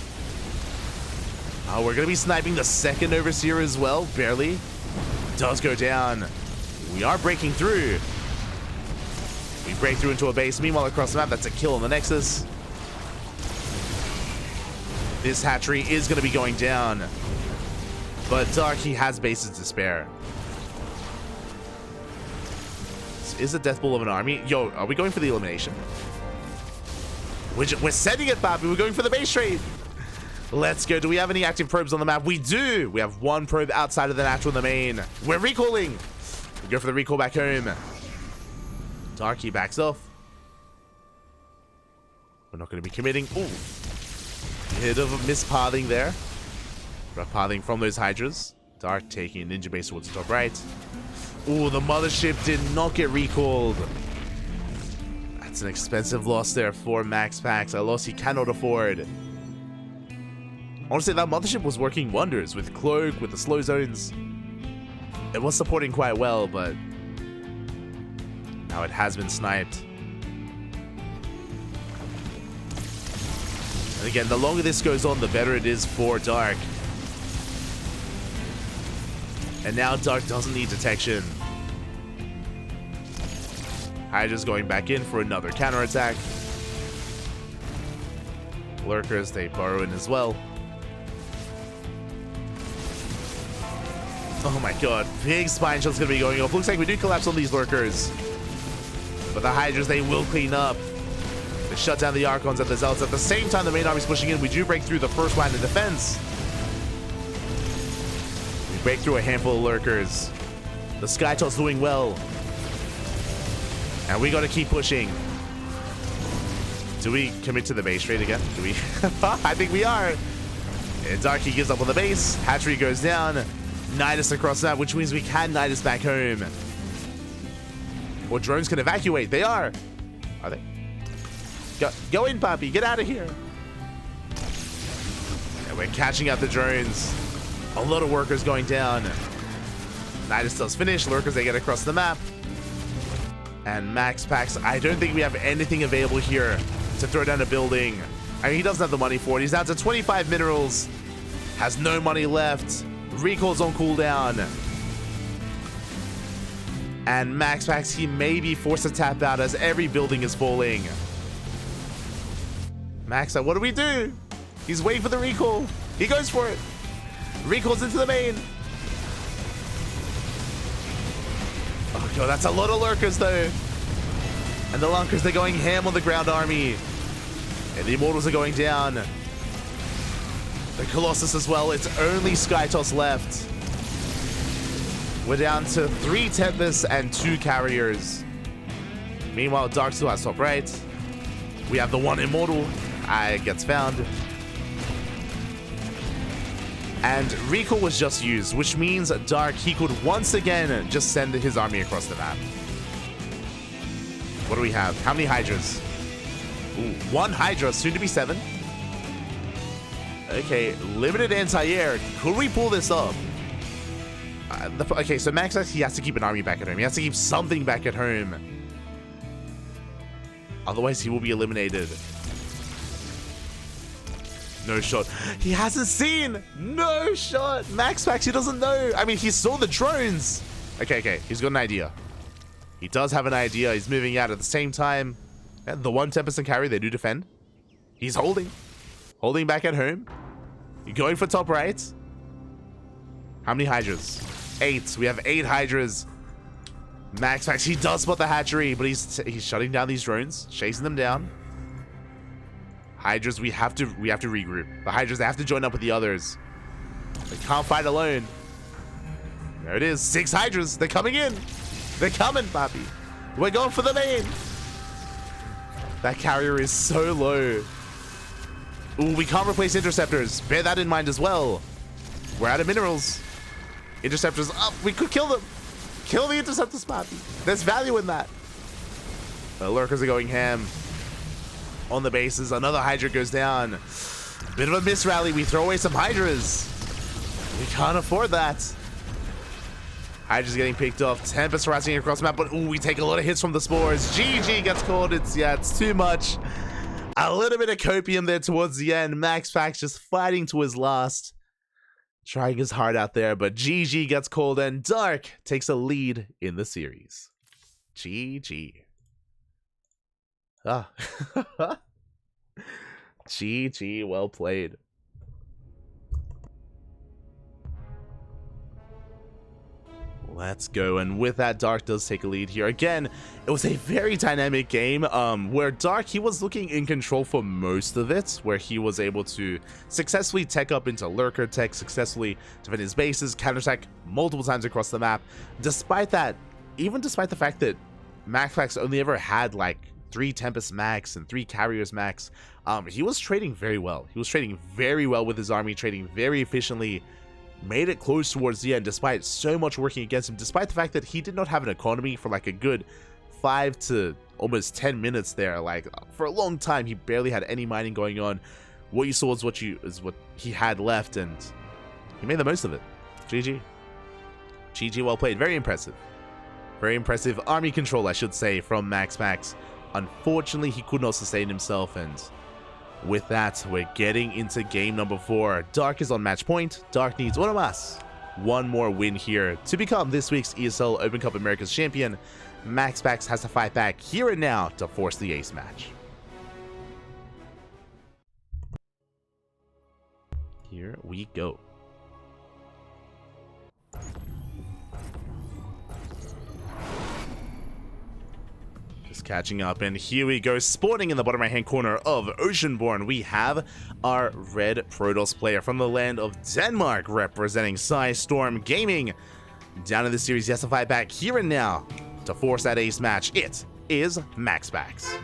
Oh, we're going to be sniping the 2nd Overseer as well. Barely. Does go down. We are breaking through. We break through into a base. Meanwhile, across the map, that's a kill on the Nexus. This hatchery is going to be going down. But Dark, he has bases to spare. Is a death ball of an army? Yo, are we going for the elimination? We're setting it, Bobby. We're going for the base trade. Let's go. Do we have any active probes on the map? We do. We have 1 probe outside of the natural in the main. We're recalling. We go for the recall back home. Darky backs off. We're not going to be committing. Ooh. Bit of a mispathing there. Rough pathing from those Hydras. Dark taking a ninja base towards the top right. Ooh, the mothership did not get recalled. That's an expensive loss there for MaxPax. A loss he cannot afford. Honestly, that mothership was working wonders with Cloak, with the slow zones. It was supporting quite well, but now it has been sniped. And again, the longer this goes on, the better it is for Dark. And now Dark doesn't need detection. Hydra's going back in for another counterattack. Lurkers, they burrow in as well. Oh my god, big spine shot's gonna be going off. Looks like we do collapse on these lurkers. But the Hydras, they will clean up. They shut down the Archons and the Zealots. At the same time, the main army's pushing in. We do break through the first line of defense. We break through a handful of lurkers. The Skytot's doing well. And we gotta keep pushing. Do we commit to the base trade again? Do we? I think we are. And Darky gives up on the base. Hatchery goes down. Nidus across that, which means we can Nidus back home. Or drones can evacuate. They are. Are they? Go in, puppy. Get out of here. And we're catching up the drones. A lot of workers going down. Nidus does finish. Lurkers, they get across the map. And MaxPax, I don't think we have anything available here to throw down a building. I mean, he doesn't have the money for it. He's down to 25 minerals. Has no money left. Recall's on cooldown. And MaxPax, he may be forced to tap out as every building is falling. Max, what do we do? He's waiting for the recall. He goes for it. Recalls into the main. Oh god, that's a lot of lurkers though. And the Lunkers, they're going ham on the ground army. And the Immortals are going down. The Colossus as well. It's only Skytos left. We're down to 3 Tempests and 2 Carriers. Meanwhile, Dark still has top right. We have the 1 Immortal. Gets found. And Recall was just used, which means Dark, he could once again just send his army across the map. What do we have? How many Hydras? Ooh, 1 Hydra, soon to be 7. Okay, limited anti-air. Could we pull this up? Okay, so MaxPax, he has to keep an army back at home. He has to keep something back at home. Otherwise, he will be eliminated. No shot. He hasn't seen. No shot. MaxPax, he doesn't know. I mean, he saw the drones. Okay. He's got an idea. He does have an idea. He's moving out at the same time. And the 1 Tempest and Carry, they do defend. He's holding. Holding back at home. You're going for top right. How many Hydras? 8. We have 8 Hydras. MaxPax, he does spot the hatchery, but he's shutting down these drones, chasing them down. Hydras, we have to regroup. The Hydras, they have to join up with the others. They can't fight alone. There it is. 6 Hydras. They're coming in. They're coming, Papi. We're going for the main. That carrier is so low. Ooh, we can't replace interceptors. Bear that in mind as well. We're out of minerals. Interceptors up. We could kill them. Kill the interceptors, Papi. There's value in that. The lurkers are going ham. On the bases, another Hydra goes down. Bit of a miss rally. We throw away some Hydras. We can't afford that. Hydra's getting picked off. Tempest harassing across the map, but ooh, we take a lot of hits from the spores. GG gets caught. It's too much. A little bit of copium there towards the end. MaxPax just fighting to his last. Trying his heart out there, but GG gets called and Dark takes a lead in the series. GG. Ah. GG, well played. Let's go. And with that, Dark does take a lead here. Again, it was a very dynamic game where Dark, he was looking in control for most of it, where he was able to successfully tech up into lurker tech, successfully defend his bases, counterattack multiple times across the map. Despite that, even despite the fact that MaxPax only ever had like 3 Tempest max and 3 Carriers max, he was trading very well. He was trading very well with his army, trading very efficiently. Made it close towards the end despite so much working against him, despite the fact that he did not have an economy for like a good 5 to almost 10 minutes there. Like for a long time he barely had any mining going on. What you saw was what he had left, and he made the most of it. GG well played. Very impressive army control, I should say, from MaxPax. Unfortunately, he could not sustain himself, and with that, we're getting into game number 4. Dark is on match point. Dark needs one more win here to become this week's ESL Open Cup Americas champion. MaxPax has to fight back here and now to force the ace match. Here we go. catching up, and here we go. Spawning in the bottom right-hand corner of Oceanborn, we have our red Protoss player from the land of Denmark, representing Storm Gaming. Down in the series, he has to fight back here and now to force that ace match. It is MaxPax.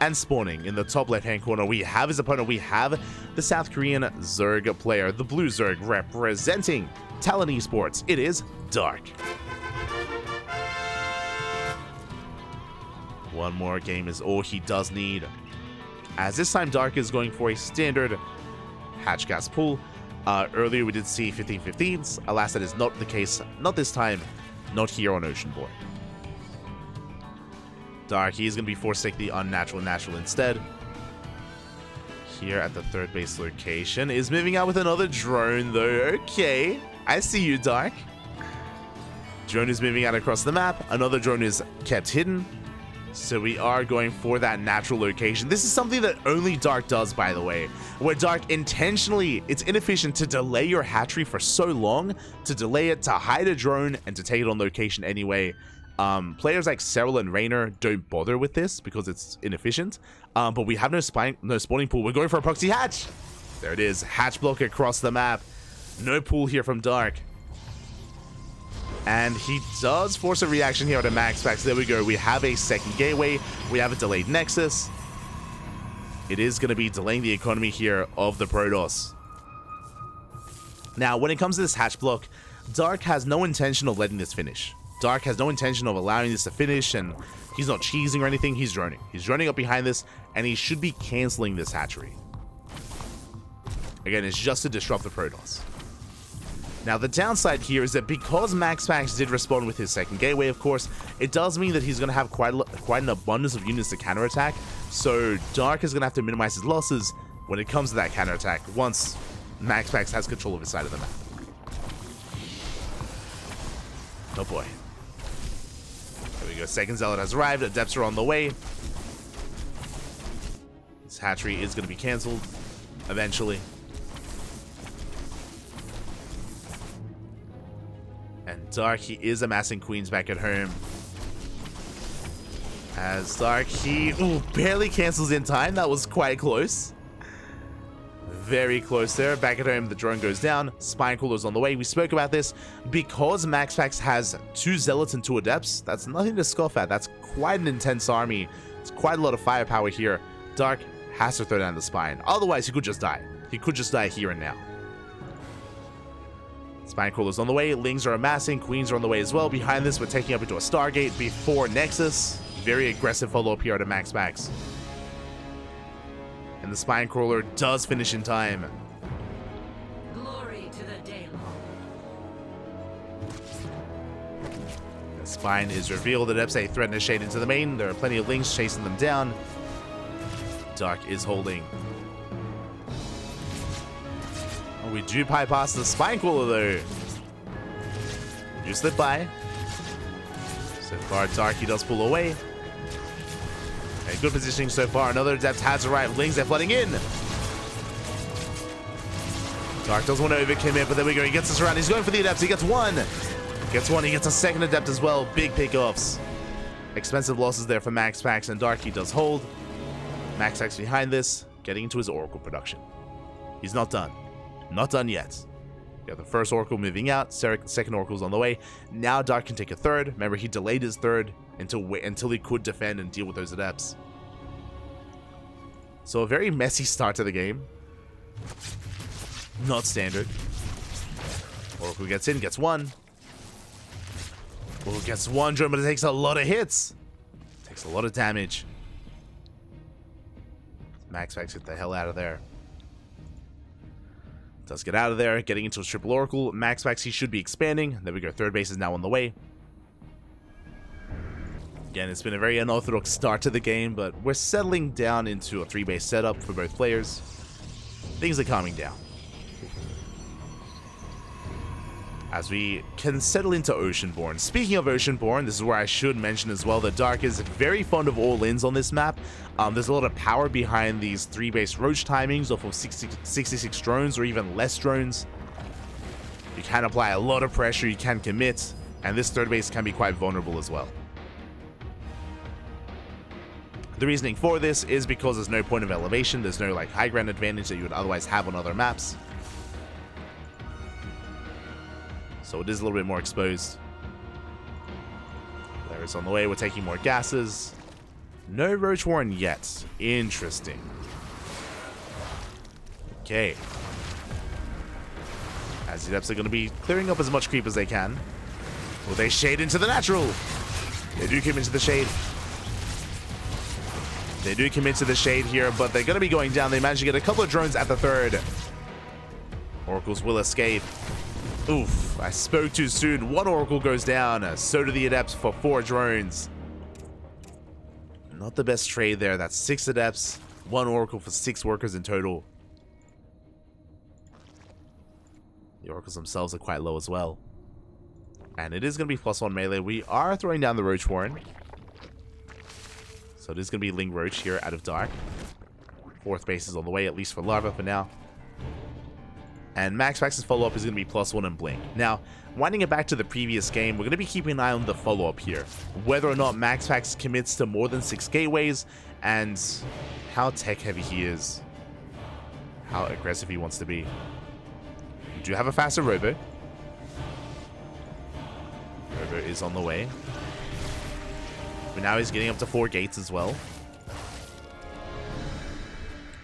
And spawning in the top left-hand corner, we have his opponent. We have the South Korean Zerg player, the blue Zerg, representing Talon Esports. It is Dark. One more game is all he does need, as this time Dark is going for a standard hatch gas pool. Earlier we did see 15-15s. Alas, that is not the case. Not this time. Not here on Oceanborn. Dark, he's going to be forced to take the unnatural natural instead. Here at the third base location. Is moving out with another drone though. Okay. I see you, Dark. Drone is moving out across the map. Another drone is kept hidden. So we are going for that natural location. This is something that only Dark does, by the way. Where Dark intentionally, it's inefficient to delay your hatchery for so long, to delay it, to hide a drone, and to take it on location anyway. Players like Cyril and Raynor don't bother with this because it's inefficient. But we have no spawning pool. We're going for a proxy hatch. There it is. Hatch block across the map. No pool here from Dark. And he does force a reaction here to MaxPax. There we go. We have a second gateway. We have a delayed Nexus. It is going to be delaying the economy here of the Protoss. Now, when it comes to this hatch block, Dark has no intention of letting this finish. Dark has no intention of allowing this to finish, and he's not cheesing or anything. He's droning. He's droning up behind this, and he should be canceling this hatchery. Again, it's just to disrupt the Protoss. Now, the downside here is that because MaxPax did respond with his second gateway, of course, it does mean that he's going to have quite an abundance of units to counterattack. So Dark is going to have to minimize his losses when it comes to that counterattack once MaxPax has control of his side of the map. Oh boy. There we go. Second Zealot has arrived. Adepts are on the way. This hatchery is going to be cancelled eventually. And Dark, he is amassing queens back at home. As Dark, he barely cancels in time. That was quite close. Very close there. Back at home, the drone goes down. Spine Cooler's on the way. We spoke about this. Because MaxPax has 2 Zealots and 2 Adepts, that's nothing to scoff at. That's quite an intense army. It's quite a lot of firepower here. Dark has to throw down the Spine. Otherwise, he could just die. He could just die here and now. Spine Crawler's on the way. Lings are amassing. Queens are on the way as well. Behind this, we're taking up into a Stargate before Nexus. Very aggressive follow-up here to MaxPax. And the Spine Crawler does finish in time. Glory to the Daylon. The Spine is revealed. The Adepts threaten to shade into the main. There are plenty of Lings chasing them down. Dark is holding. We do pie past the Spine Crawler though. You slip by. So far, Dark, he does pull away. Okay, good positioning so far. Another Adept has arrived. Lings, they're flooding in. Dark doesn't want to overcommit, but there we go. He gets us around. He's going for the Adepts. He gets one. Gets one. He gets a second Adept as well. Big pickoffs. Expensive losses there for MaxPax, and Dark, he does hold. MaxPax behind this, getting into his Oracle production. He's not done. Not done yet. We have the first Oracle moving out. Second Oracle's on the way. Now Dark can take a third. Remember, he delayed his third until he could defend and deal with those Adepts. So a very messy start to the game. Not standard. Oracle gets in, gets one. Oracle gets one drone, but it takes a lot of hits. Takes a lot of damage. MaxPax, get the hell out of there. Does get out of there, getting into a triple Oracle. MaxPax, he should be expanding. There we go. Third base is now on the way. Again, it's been a very unorthodox start to the game, but we're settling down into a 3-base setup for both players. Things are calming down. As we can settle into Oceanborn. Speaking of Oceanborn, this is where I should mention as well that Dark is very fond of all-ins on this map. There's a lot of power behind these 3-base roach timings off of 66 drones or even less drones. You can apply a lot of pressure, you can commit, And this third base can be quite vulnerable as well. The reasoning for this is because there's no point of elevation. There's no like high ground advantage that you would otherwise have on other maps. So it is a little bit more exposed. There is on the way. We're taking more gases. No Roach Warren yet. Interesting. Okay. As the Adepts are going to be clearing up as much creep as they can. Will they shade into the natural? They do come into the shade. They do commit to the shade here, but they're going to be going down. They managed to get a couple of drones at the third. Oracles will escape. Oof, I spoke too soon. One Oracle goes down. So do the Adepts for 4 drones. Not the best trade there. That's 6 Adepts, 1 Oracle for 6 workers in total. The Oracles themselves are quite low as well. And it is going to be +1 melee. We are throwing down the Roach Warren. So it is going to be Ling Roach here out of Dark. 4th base is on the way, at least for Larva for now. And MaxPax's follow-up is going to be +1 and Blink. Now, winding it back to the previous game, we're going to be keeping an eye on the follow-up here. Whether or not MaxPax commits to more than 6 gateways, and how tech-heavy he is. How aggressive he wants to be. We do have a faster Robo. Robo is on the way. But now he's getting up to 4 gates as well.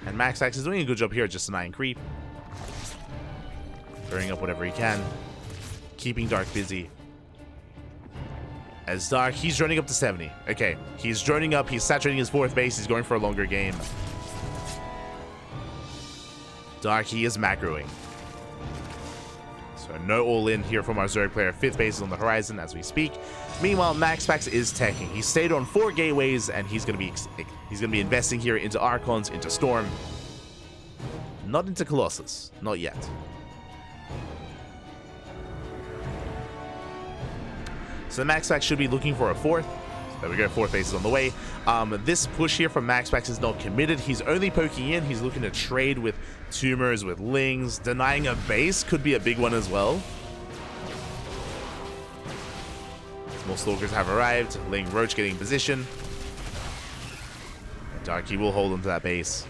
And MaxPax is doing a good job here, just denying creep. Throwing up whatever he can. Keeping Dark busy. As Dark, he's droning up to 70. Okay, he's droning up, he's saturating his 4th base, he's going for a longer game. Dark, he is macroing. So no all-in here from our Zerg player. 5th base is on the horizon as we speak. Meanwhile, MaxPax is teching. He stayed on 4 gateways, and he's gonna be investing here into Archons, into Storm. Not into Colossus. Not yet. So MaxPax should be looking for a 4th. There we go, 4th base is on the way. This push here from MaxPax is not committed. He's only poking in. He's looking to trade with Tumors, with Lings. Denying a base could be a big one as well. More Stalkers have arrived. Ling Roach getting in position. Darky will hold him to that base.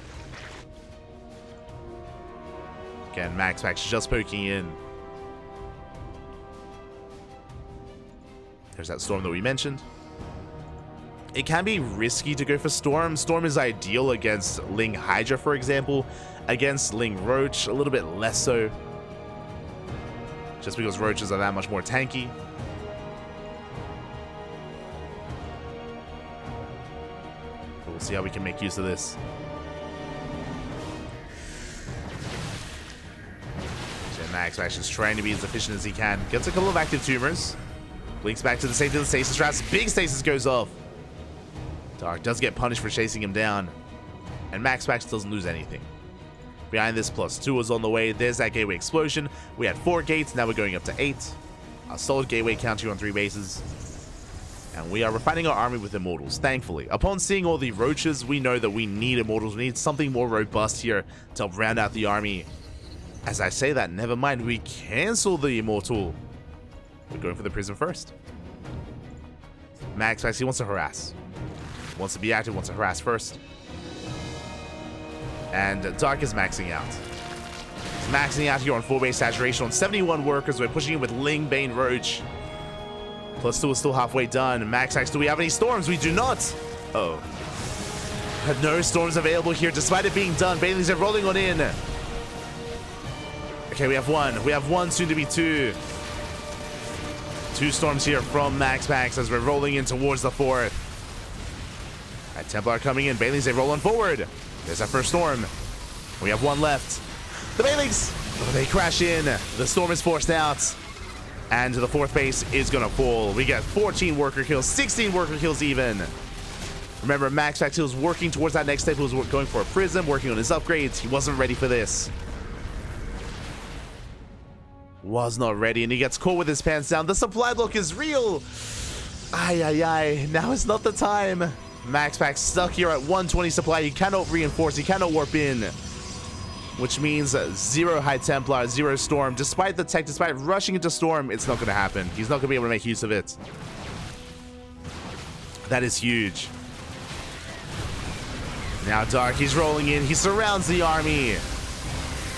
Again, MaxPax just poking in. There's that Storm that we mentioned. It can be risky to go for Storm. Storm is ideal against Ling Hydra, for example. Against Ling Roach, a little bit less so. Just because Roaches are that much more tanky. But we'll see how we can make use of this. MaxPax is trying to be as efficient as he can. Gets a couple of active tumors. Blinks back to the safety of the stasis traps. Big stasis goes off. Dark does get punished for chasing him down. And MaxPax doesn't lose anything. Behind this, +2 is on the way. There's that gateway explosion. We had 4 gates. Now we're going up to 8. A solid gateway count here on 3 bases. And we are refining our army with Immortals, thankfully. Upon seeing all the Roaches, we know that we need Immortals. We need something more robust here to help round out the army. As I say that, never mind, we cancel the Immortal. We're going for the Prism first. MaxPax, he wants to harass. Wants to be active, wants to harass first. And Dark is maxing out. He's maxing out here on 4-base saturation on 71 workers. We're pushing in with Ling, Bane, Roach. +2 is still halfway done. MaxPax, do we have any storms? We do not. Oh. Had no storms available here despite it being done. Bailey's are rolling on in. Okay, we have 1. We have 1, soon to be 2. 2 storms here from MaxPax as we're rolling in towards the 4th. That Templar coming in. Bailey's, they roll on forward. There's our first storm. We have 1 left. The Baileys, oh, they crash in. The storm is forced out. And the 4th base is going to fall. We get 14 worker kills, 16 worker kills even. Remember, MaxPax, he was working towards that next step. He was going for a Prism, working on his upgrades. He wasn't ready for this. Was not ready, and he gets caught with his pants down. The supply block is real. Ay, ay, ay. Now is not the time. MaxPax stuck here at 120 supply. He cannot reinforce. He cannot warp in. which means 0 High Templar, 0 Storm. Despite the tech, despite rushing into Storm, it's not going to happen. He's not going to be able to make use of it. That is huge. Now Dark, he's rolling in. He surrounds the army.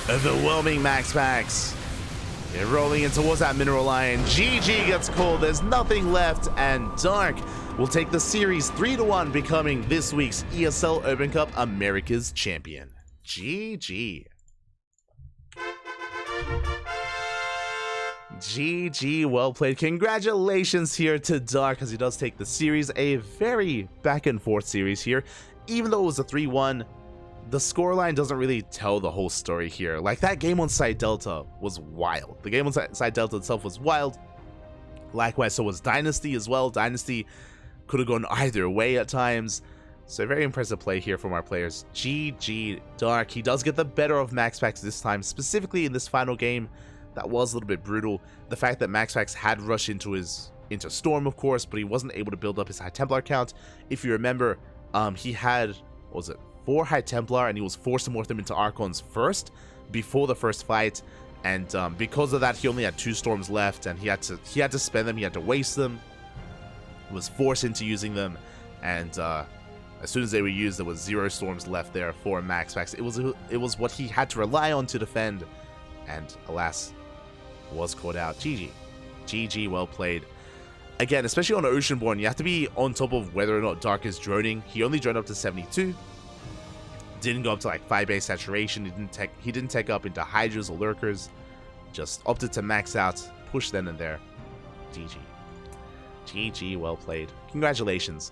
Overwhelming MaxPax. They're rolling in towards that Mineral Lion. GG gets called. There's nothing left. And Dark will take the series 3-1, becoming this week's ESL Open Cup Americas champion. GG. GG, well played. Congratulations here to Dark, as he does take the series. A very back and forth series here. Even though it was a 3-1, the scoreline doesn't really tell the whole story here. Like, that game on Side Delta was wild. The game on Side Delta itself was wild. Likewise, so was Dynasty as well. Dynasty could have gone either way at times. So very impressive play here from our players. GG Dark. He does get the better of MaxPax this time, specifically in this final game. That was a little bit brutal. The fact that MaxPax had rushed into Storm, of course, but he wasn't able to build up his High Templar count. If you remember, he had, what was it, 4 High Templar, and he was forced to morph them into Archons first, before the first fight. And because of that, he only had 2 Storms left, and he had to spend them, he had to waste them. He was forced into using them, and as soon as they were used, there was 0 Storms left there for MaxPax. It was what he had to rely on to defend, and alas, was caught out. GG. GG, well played. Again, especially on Oceanborn, you have to be on top of whether or not Dark is droning. He only droned up to 72. Didn't go up to like 5 base saturation. He didn't tech up into Hydras or Lurkers. Just opted to max out, push then and there. GG. GG, well played. Congratulations.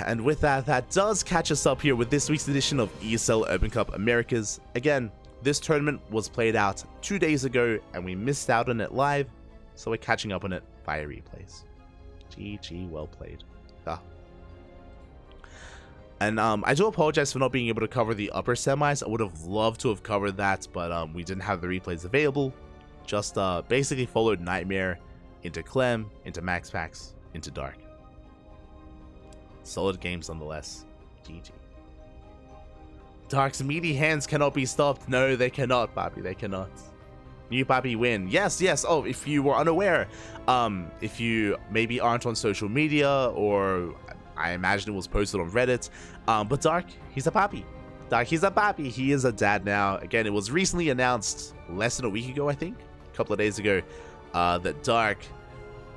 And with that, that does catch us up here with this week's edition of ESL Open Cup Americas. Again, this tournament was played out 2 days ago, and we missed out on it live, so we're catching up on it via replays. GG, well played. And I do apologize for not being able to cover the upper semis. I would have loved to have covered that, but we didn't have the replays available. Just basically followed Nightmare into Clem, into MaxPax, into Dark. Solid games nonetheless. GG. Dark's meaty hands cannot be stopped. No, they cannot, Papi. They cannot. New Papi win. Yes, yes. Oh, if you were unaware, if you maybe aren't on social media, or I imagine it was posted on Reddit, but Dark, he's a Papi. Dark, he's a Papi. He is a dad now. Again, it was recently announced less than a week ago, I think, a couple of days ago, that Dark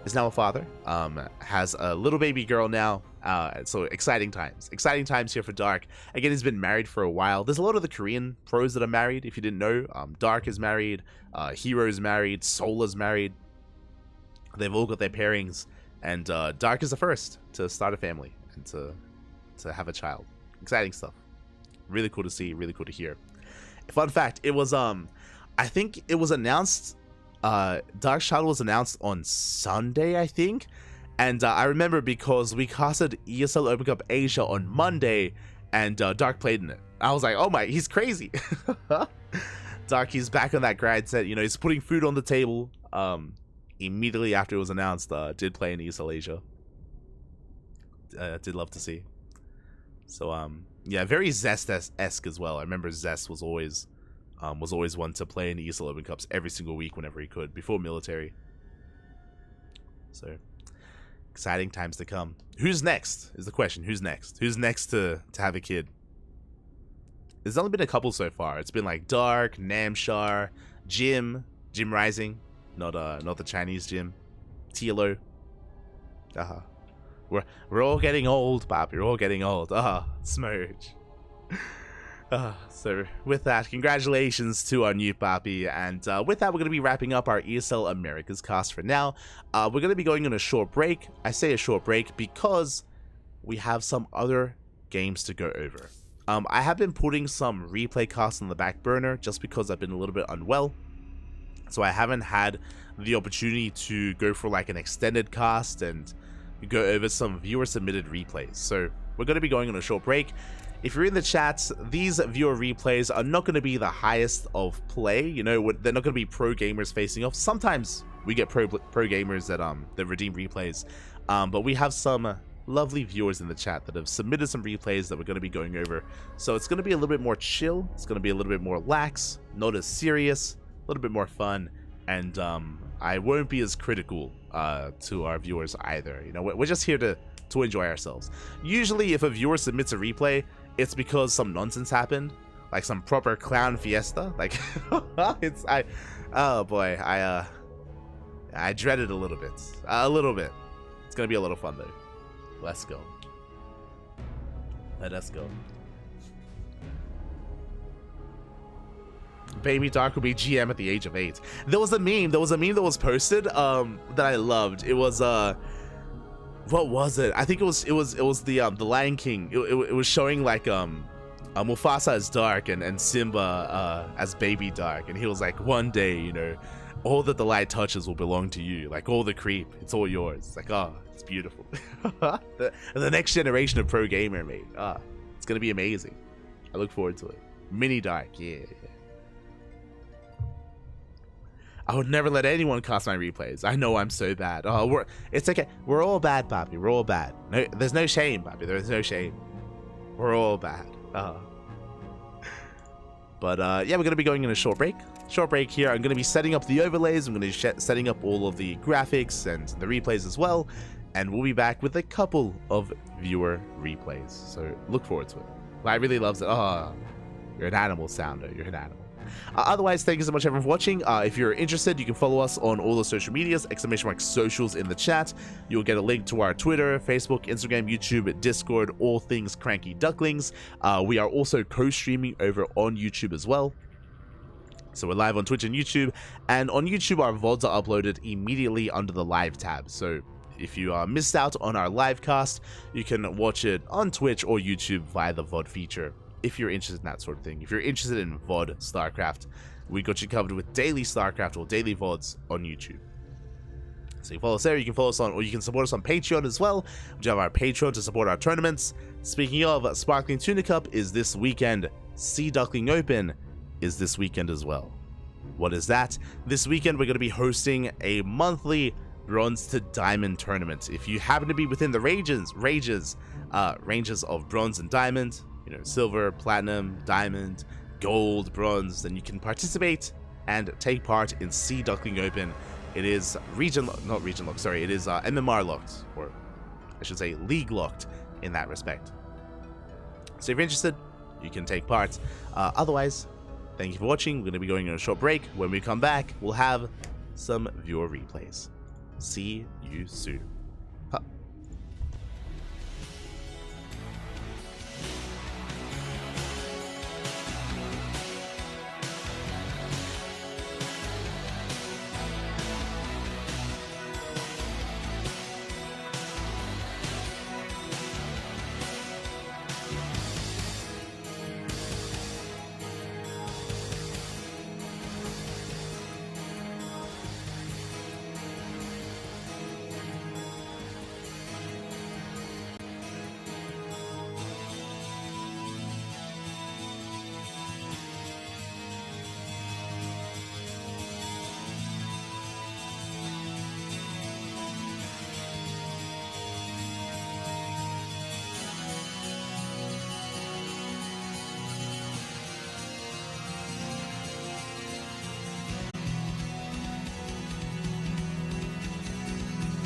is now a father, has a little baby girl now. So exciting times here for Dark. Again, he's been married for a while. There's a lot of the Korean pros that are married, if you didn't know. Dark is married, Hero's married, Solar's married. They've all got their pairings, and Dark is the first to start a family and to have a child. Exciting stuff. Really cool to see, really cool to hear. Fun fact, it was I think it was announced, Dark's child was announced on Sunday, I think. And I remember because we casted ESL Open Cup Asia on Monday, and Dark played in it. I was like, oh my, he's crazy. Dark, he's back on that grind set. You know, he's putting food on the table. Immediately after it was announced, did play in ESL Asia. Did love to see. So, yeah, very Zest-esque as well. I remember Zest was always one to play in ESL Open Cups every single week whenever he could, before military. So exciting times to come. Who's next is the question. Who's next? Who's next to have a kid? There's only been a couple so far. It's been like Dark, Namshar, Jim Rising, not the Chinese Jim, Tilo. We're all getting old, Papi. We're all getting old. Smurge. So with that, congratulations to our new Papi, and with that, we're going to be wrapping up our ESL Americas cast for now. We're going to be going on a short break. I say a short break because we have some other games to go over. I have been putting some replay casts on the back burner just because I've been a little bit unwell, so I haven't had the opportunity to go for like an extended cast and go over some viewer submitted replays. So we're going to be going on a short break. If you're in the chats, these viewer replays are not going to be the highest of play. You know, they're not going to be pro gamers facing off. Sometimes we get pro gamers that redeem replays, but we have some lovely viewers in the chat that have submitted some replays that we're going to be going over. So it's going to be a little bit more chill. It's going to be a little bit more lax, not as serious, a little bit more fun, and I won't be as critical to our viewers either. You know, we're just here to enjoy ourselves. Usually, if a viewer submits a replay, it's because some nonsense happened, like some proper clown fiesta. Like, oh boy, I dread it a little bit. It's gonna be a little fun though. Let's go. Let us go. Baby Dark will be GM at the age of 8. There was a meme. There was a meme that was posted that I loved. It was what was it? I think it was the Lion King. It was showing like Mufasa as Dark and Simba as Baby Dark, and he was like, one day, you know, all that the light touches will belong to you. Like all the creep, it's all yours. It's like, oh, it's beautiful. the next generation of pro gamer, mate. It's gonna be amazing. I look forward to it. Mini Dark, yeah. I would never let anyone cast my replays. I know I'm so bad. Oh, it's okay. We're all bad, Papi. We're all bad. No, there's no shame, Papi. There's no shame. We're all bad. But yeah, we're gonna be going in a short break. Short break here. I'm gonna be setting up the overlays. I'm gonna be setting up all of the graphics and the replays as well. And we'll be back with a couple of viewer replays. So look forward to it. I really loves it. Oh, you're an animal, Sounder. You're an animal. Otherwise, thank you so much everyone for watching. If you're interested, you can follow us on all the social medias, !socials in the chat. You'll get a link to our Twitter, Facebook, Instagram, YouTube, Discord, all things CranKy Ducklings. We are also co-streaming over on YouTube as well. So we're live on Twitch and YouTube, and on YouTube our VODs are uploaded immediately under the live tab. So if you missed out on our live cast, you can watch it on Twitch or YouTube via the VOD feature. If you're interested in that sort of thing, if you're interested in VOD StarCraft, we got you covered with daily StarCraft or daily VODs on YouTube. So you follow us there, you can follow us on, or you can support us on Patreon as well. We have our Patreon to support our tournaments. Speaking of, Sparkling Tuna Cup is this weekend. Duckling Open is this weekend as well. What is that? This weekend we're going to be hosting a monthly Bronze to Diamond tournament. If you happen to be within the ranges of Bronze and Diamond, you know, silver, platinum, diamond, gold, bronze, then you can participate and take part in Duckling Open. It is it is MMR locked, or I should say league locked in that respect. So if you're interested, you can take part. Otherwise, thank you for watching. We're going to be going on a short break. When we come back, we'll have some viewer replays. See you soon.